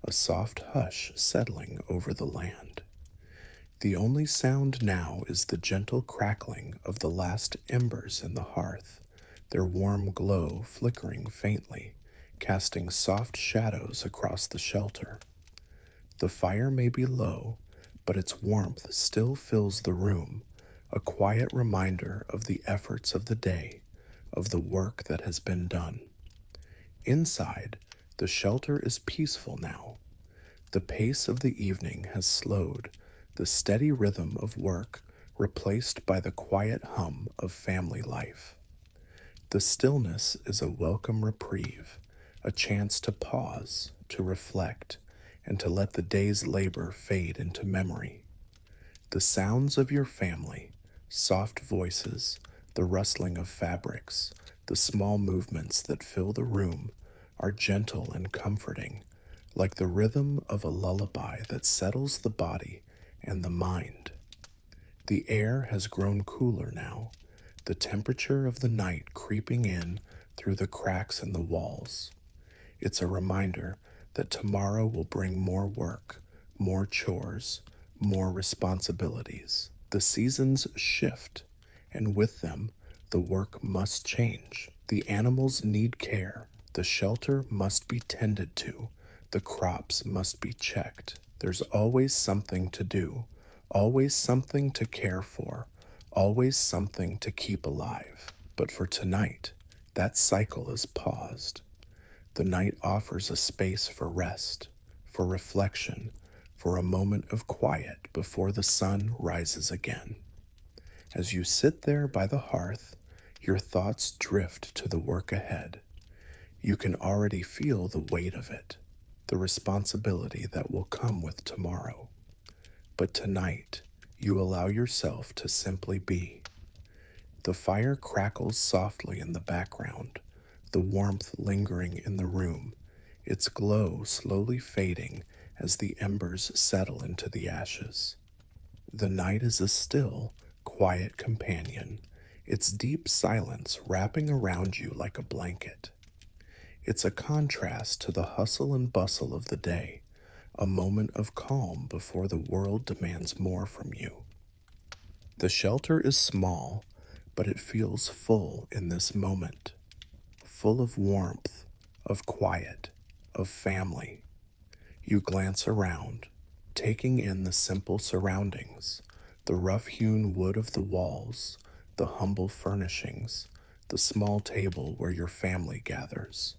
a soft hush settling over the land. The only sound now is the gentle crackling of the last embers in the hearth, their warm glow flickering faintly, casting soft shadows across the shelter. The fire may be low, but its warmth still fills the room, a quiet reminder of the efforts of the day, of the work that has been done. Inside, the shelter is peaceful now. The pace of the evening has slowed, the steady rhythm of work replaced by the quiet hum of family life. The stillness is a welcome reprieve, a chance to pause, to reflect, and to let the day's labor fade into memory. The sounds of your family, soft voices, the rustling of fabrics, the small movements that fill the room are gentle and comforting, like the rhythm of a lullaby that settles the body and the mind. The air has grown cooler now, the temperature of the night creeping in through the cracks in the walls. It's a reminder that tomorrow will bring more work, more chores, more responsibilities. The seasons shift, and with them, the work must change. The animals need care, the shelter must be tended to, the crops must be checked. There's always something to do, always something to care for, always something to keep alive. But for tonight, that cycle is paused. The night offers a space for rest, for reflection, for a moment of quiet before the sun rises again. As you sit there by the hearth, your thoughts drift to the work ahead. You can already feel the weight of it, the responsibility that will come with tomorrow. But tonight, you allow yourself to simply be. The fire crackles softly in the background, the warmth lingering in the room, its glow slowly fading as the embers settle into the ashes. The night is a still, quiet companion, its deep silence wrapping around you like a blanket. It's a contrast to the hustle and bustle of the day, a moment of calm before the world demands more from you. The shelter is small, but it feels full in this moment, full of warmth, of quiet, of family. You glance around, taking in the simple surroundings, the rough-hewn wood of the walls, the humble furnishings, the small table where your family gathers.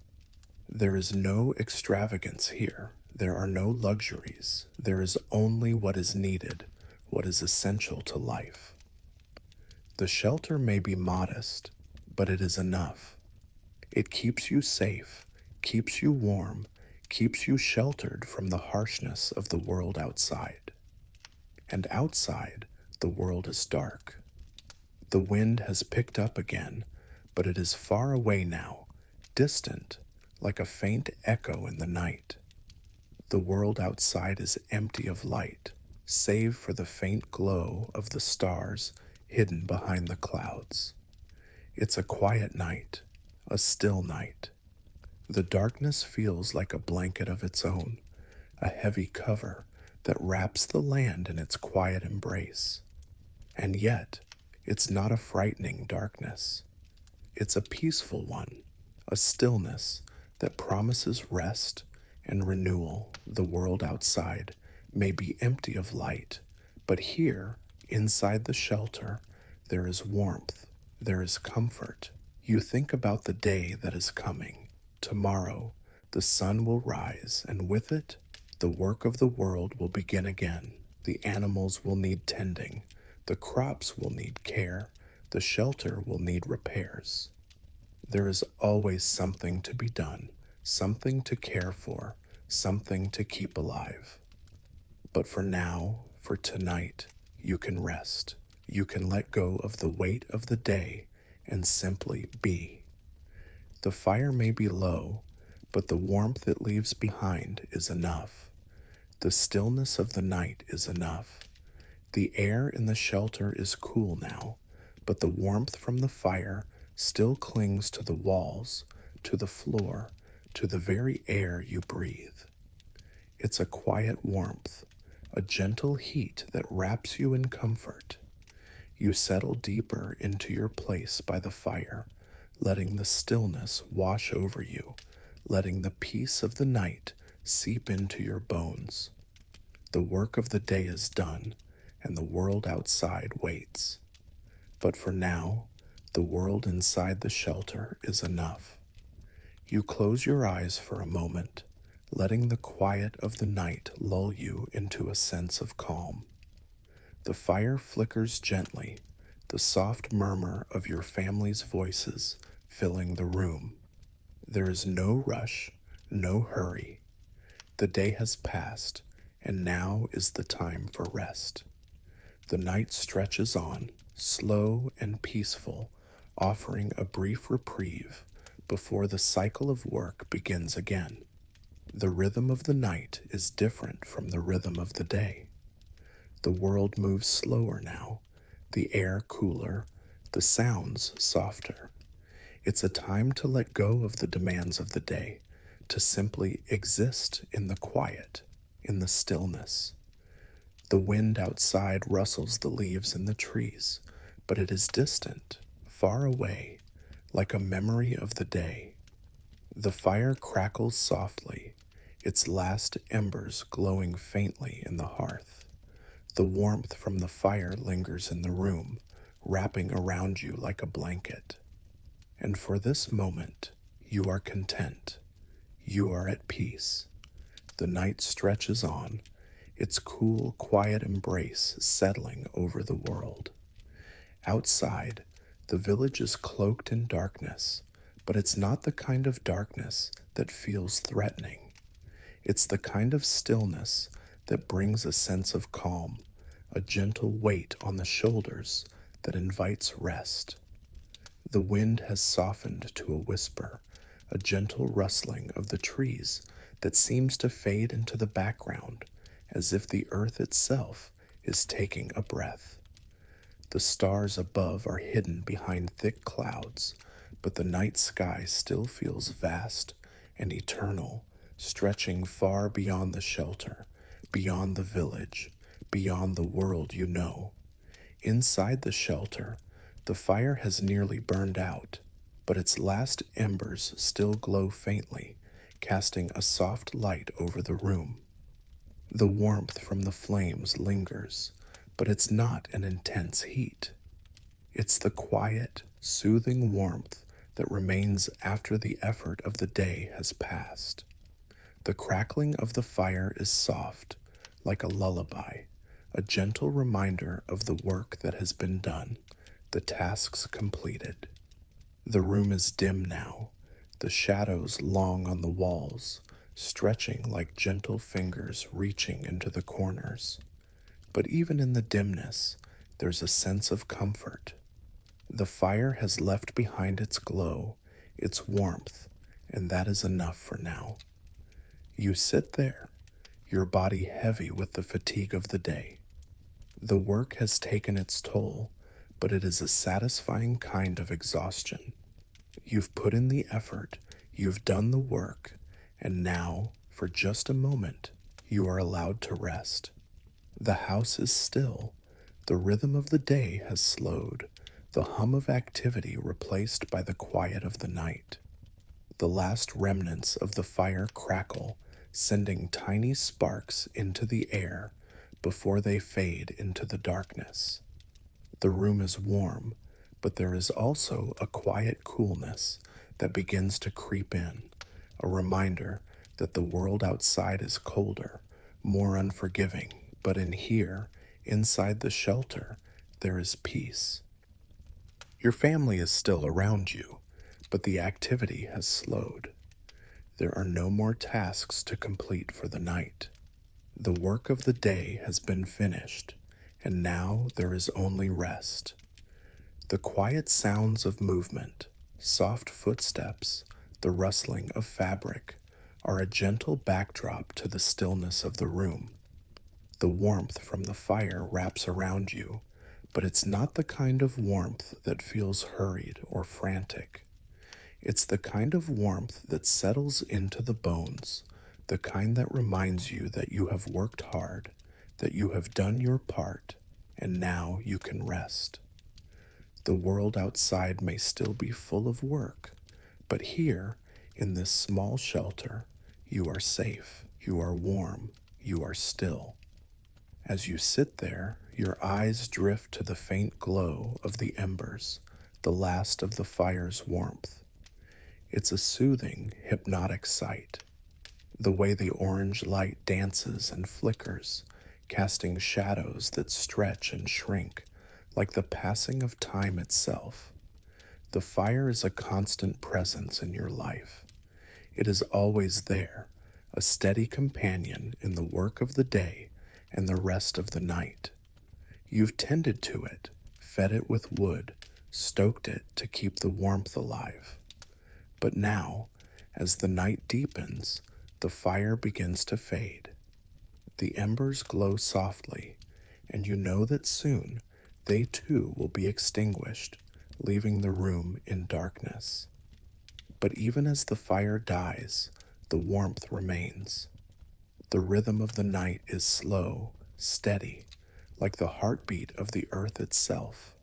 There is no extravagance here. There are no luxuries. There is only what is needed, what is essential to life. The shelter may be modest, but it is enough. It keeps you safe, keeps you warm, keeps you sheltered from the harshness of the world outside. And outside, the world is dark. The wind has picked up again, but it is far away now, distant, like a faint echo in the night. The world outside is empty of light, save for the faint glow of the stars hidden behind the clouds. It's a quiet night, a still night. The darkness feels like a blanket of its own, a heavy cover that wraps the land in its quiet embrace. And yet, it's not a frightening darkness. It's a peaceful one, a stillness that promises rest and renewal. The world outside may be empty of light, but here, inside the shelter, there is warmth, there is comfort. You think about the day that is coming. Tomorrow, the sun will rise, and with it, the work of the world will begin again. The animals will need tending, the crops will need care, the shelter will need repairs. There is always something to be done, something to care for, something to keep alive. But for now, for tonight, you can rest. You can let go of the weight of the day and simply be. The fire may be low, but the warmth it leaves behind is enough. The stillness of the night is enough. The air in the shelter is cool now, but the warmth from the fire still clings to the walls, to the floor, to the very air you breathe. It's a quiet warmth, a gentle heat that wraps you in comfort. You settle deeper into your place by the fire, letting the stillness wash over you, letting the peace of the night seep into your bones. The work of the day is done, and the world outside waits. But for now, the world inside the shelter is enough. You close your eyes for a moment, letting the quiet of the night lull you into a sense of calm. The fire flickers gently, the soft murmur of your family's voices filling the room. There is no rush, no hurry. The day has passed, and now is the time for rest. The night stretches on, slow and peaceful, offering a brief reprieve before the cycle of work begins again. The rhythm of the night is different from the rhythm of the day. The world moves slower now, the air cooler, the sounds softer. It's a time to let go of the demands of the day, to simply exist in the quiet, in the stillness. The wind outside rustles the leaves in the trees, but it is distant, far away, like a memory of the day. The fire crackles softly, its last embers glowing faintly in the hearth. The warmth from the fire lingers in the room, wrapping around you like a blanket. And for this moment, you are content. You are at peace. The night stretches on, its cool, quiet embrace settling over the world. Outside, the village is cloaked in darkness, but it's not the kind of darkness that feels threatening. It's the kind of stillness that brings a sense of calm, a gentle weight on the shoulders that invites rest. The wind has softened to a whisper, a gentle rustling of the trees that seems to fade into the background as if the earth itself is taking a breath. The stars above are hidden behind thick clouds, but the night sky still feels vast and eternal, stretching far beyond the shelter, beyond the village, beyond the world you know. Inside the shelter, the fire has nearly burned out, but its last embers still glow faintly, casting a soft light over the room. The warmth from the flames lingers, but it's not an intense heat. It's the quiet, soothing warmth that remains after the effort of the day has passed. The crackling of the fire is soft, like a lullaby, a gentle reminder of the work that has been done, the tasks completed. The room is dim now, the shadows long on the walls, stretching like gentle fingers reaching into the corners. But even in the dimness, there's a sense of comfort. The fire has left behind its glow, its warmth, and that is enough for now. You sit there, your body heavy with the fatigue of the day. The work has taken its toll, but it is a satisfying kind of exhaustion. You've put in the effort, you've done the work, and now, for just a moment, you are allowed to rest. The house is still, the rhythm of the day has slowed, the hum of activity replaced by the quiet of the night. The last remnants of the fire crackle, sending tiny sparks into the air before they fade into the darkness. The room is warm, but there is also a quiet coolness that begins to creep in, a reminder that the world outside is colder, more unforgiving, but in here, inside the shelter, there is peace. Your family is still around you, but the activity has slowed. There are no more tasks to complete for the night. The work of the day has been finished, and now there is only rest. The quiet sounds of movement, soft footsteps, the rustling of fabric, are a gentle backdrop to the stillness of the room. The warmth from the fire wraps around you, but it's not the kind of warmth that feels hurried or frantic. It's the kind of warmth that settles into the bones, the kind that reminds you that you have worked hard, that you have done your part, and now you can rest. The world outside may still be full of work, but here, in this small shelter, you are safe, you are warm, you are still. As you sit there, your eyes drift to the faint glow of the embers, the last of the fire's warmth. It's a soothing, hypnotic sight. The way the orange light dances and flickers, casting shadows that stretch and shrink, like the passing of time itself. The fire is a constant presence in your life. It is always there, a steady companion in the work of the day and the rest of the night. You've tended to it, fed it with wood, stoked it to keep the warmth alive. But now, as the night deepens, the fire begins to fade. The embers glow softly, and you know that soon they too will be extinguished, leaving the room in darkness. But even as the fire dies, the warmth remains. The rhythm of the night is slow, steady, like the heartbeat of the earth itself.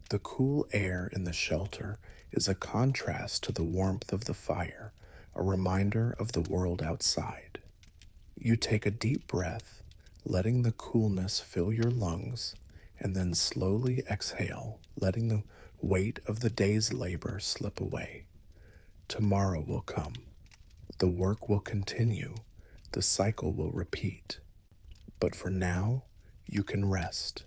The cool air in the shelter is a contrast to the warmth of the fire, a reminder of the world outside. You take a deep breath, letting the coolness fill your lungs, and then slowly exhale, letting the weight of the day's labor slip away. Tomorrow will come. The work will continue. The cycle will repeat. But for now, you can rest.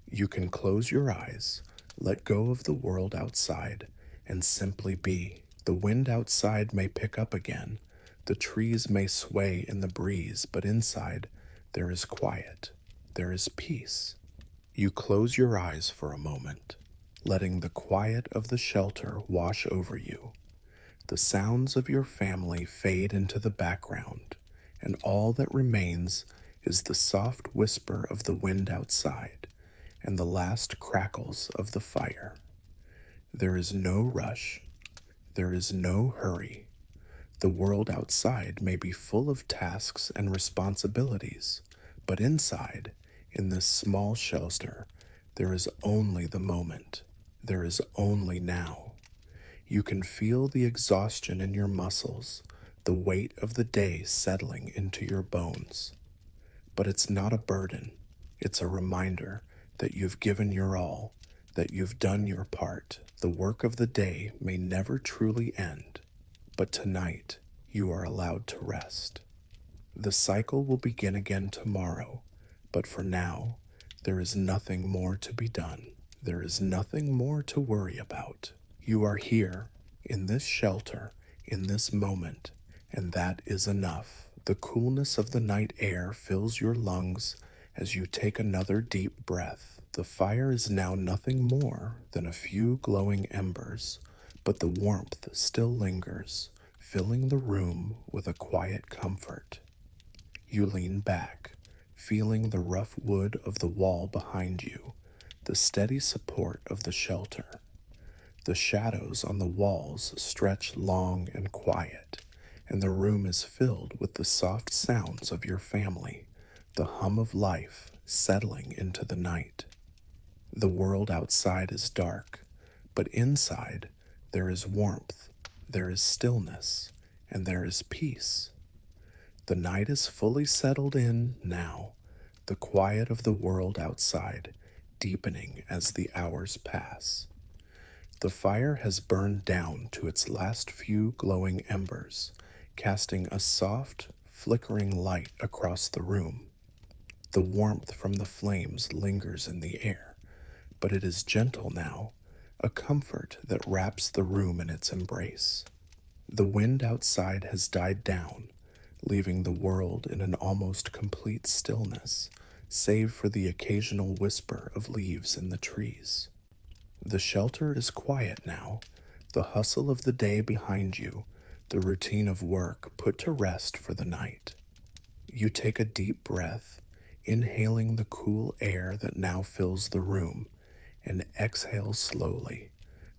You can close your eyes, let go of the world outside, and simply be. The wind outside may pick up again. The trees may sway in the breeze, but inside there is quiet. There is peace. You close your eyes for a moment, letting the quiet of the shelter wash over you. The sounds of your family fade into the background, and all that remains is the soft whisper of the wind outside and the last crackles of the fire. There is no rush. There is no hurry. The world outside may be full of tasks and responsibilities, but inside, in this small shelter, there is only the moment. There is only now. You can feel the exhaustion in your muscles, the weight of the day settling into your bones. But it's not a burden. It's a reminder that you've given your all, that you've done your part. The work of the day may never truly end, but tonight you are allowed to rest. The cycle will begin again tomorrow, but for now, there is nothing more to be done. There is nothing more to worry about. You are here, in this shelter, in this moment, and that is enough. The coolness of the night air fills your lungs as you take another deep breath. The fire is now nothing more than a few glowing embers, but the warmth still lingers, filling the room with a quiet comfort. You lean back, feeling the rough wood of the wall behind you, the steady support of the shelter. The shadows on the walls stretch long and quiet, and the room is filled with the soft sounds of your family, the hum of life settling into the night. The world outside is dark, but inside there is warmth, there is stillness, and there is peace. The night is fully settled in now, the quiet of the world outside deepening as the hours pass. The fire has burned down to its last few glowing embers, casting a soft, flickering light across the room. The warmth from the flames lingers in the air, but it is gentle now, a comfort that wraps the room in its embrace. The wind outside has died down, leaving the world in an almost complete stillness, save for the occasional whisper of leaves in the trees. The shelter is quiet now, the hustle of the day behind you, the routine of work put to rest for the night. You take a deep breath, inhaling the cool air that now fills the room, and exhale slowly,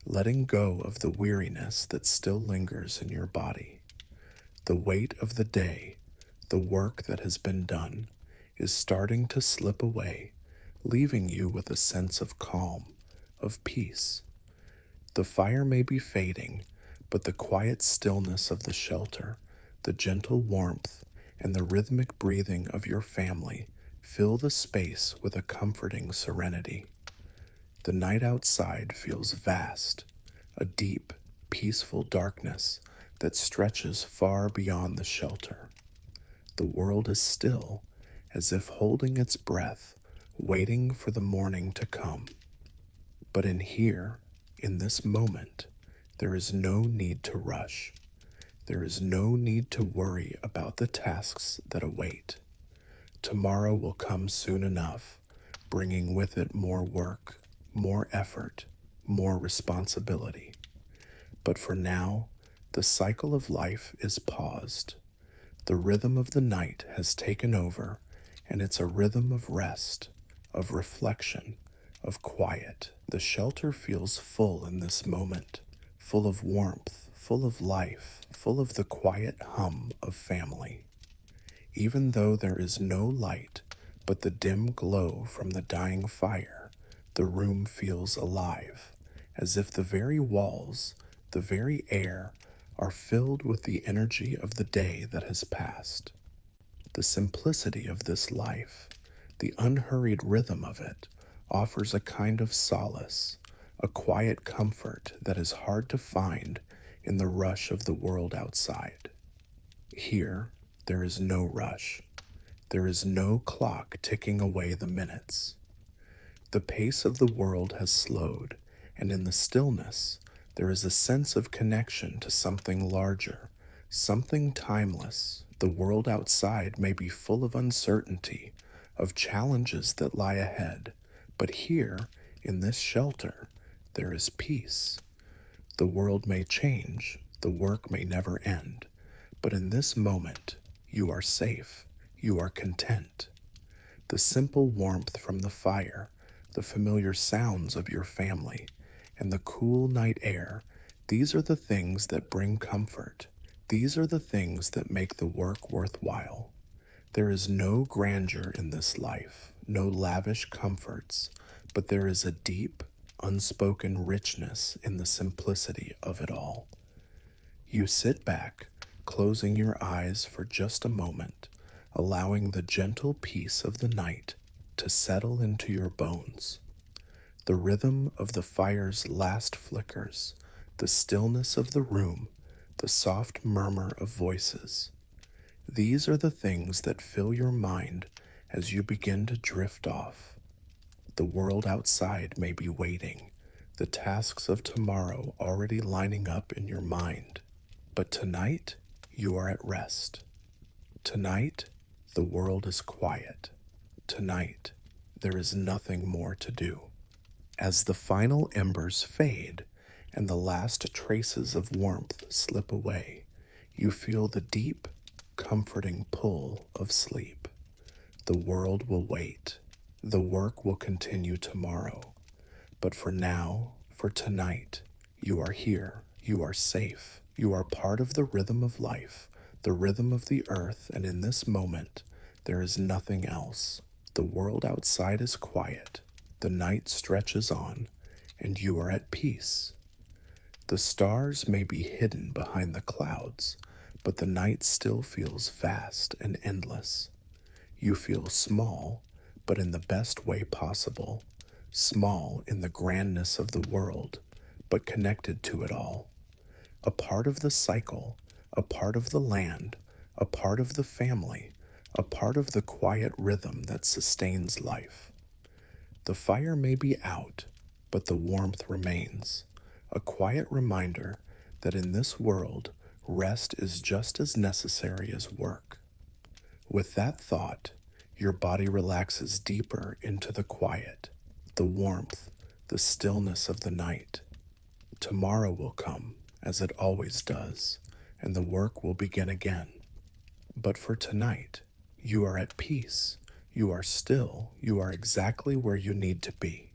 letting go of the weariness that still lingers in your body. The weight of the day, the work that has been done, is starting to slip away, leaving you with a sense of calm, of peace. The fire may be fading, but the quiet stillness of the shelter, the gentle warmth, and the rhythmic breathing of your family fill the space with a comforting serenity. The night outside feels vast, a deep, peaceful darkness that stretches far beyond the shelter. The world is still, as if holding its breath, waiting for the morning to come. But in here, in this moment, there is no need to rush. There is no need to worry about the tasks that await. Tomorrow will come soon enough, bringing with it more work, more effort, more responsibility. But for now, the cycle of life is paused. The rhythm of the night has taken over, and it's a rhythm of rest, of reflection, of quiet. The shelter feels full in this moment, full of warmth, full of life, full of the quiet hum of family. Even though there is no light, but the dim glow from the dying fire, the room feels alive, as if the very walls, the very air, are filled with the energy of the day that has passed. The simplicity of this life, the unhurried rhythm of it, offers a kind of solace, a quiet comfort that is hard to find in the rush of the world outside. Here, there is no rush. There is no clock ticking away the minutes. The pace of the world has slowed, and in the stillness, there is a sense of connection to something larger, something timeless. The world outside may be full of uncertainty, of challenges that lie ahead, but here, in this shelter, there is peace. The world may change, the work may never end, but in this moment, you are safe, you are content. The simple warmth from the fire, the familiar sounds of your family, and the cool night air, these are the things that bring comfort. These are the things that make the work worthwhile. There is no grandeur in this life, no lavish comforts, but there is a deep, unspoken richness in the simplicity of it all. You sit back, closing your eyes for just a moment, allowing the gentle peace of the night to settle into your bones. the rhythm of the fire's last flickers, the stillness of the room, the soft murmur of voices. These are the things that fill your mind as you begin to drift off. The world outside may be waiting, the tasks of tomorrow already lining up in your mind. But tonight, you are at rest. Tonight, the world is quiet. Tonight, there is nothing more to do. As the final embers fade and the last traces of warmth slip away, you feel the deep, comforting pull of sleep. The world will wait. The work will continue tomorrow. But for now, for tonight, you are here. You are safe. You are part of the rhythm of life, the rhythm of the earth, and in this moment, there is nothing else. The world outside is quiet. The night stretches on, and you are at peace. The stars may be hidden behind the clouds, but the night still feels vast and endless. You feel small, but in the best way possible. Small in the grandness of the world, but connected to it all. A part of the cycle, a part of the land, a part of the family, a part of the quiet rhythm that sustains life. The fire may be out, but the warmth remains. A quiet reminder that in this world, rest is just as necessary as work. With that thought, your body relaxes deeper into the quiet, the warmth, the stillness of the night. Tomorrow will come, as it always does, and the work will begin again. But for tonight, you are at peace. You are still. You are exactly where you need to be.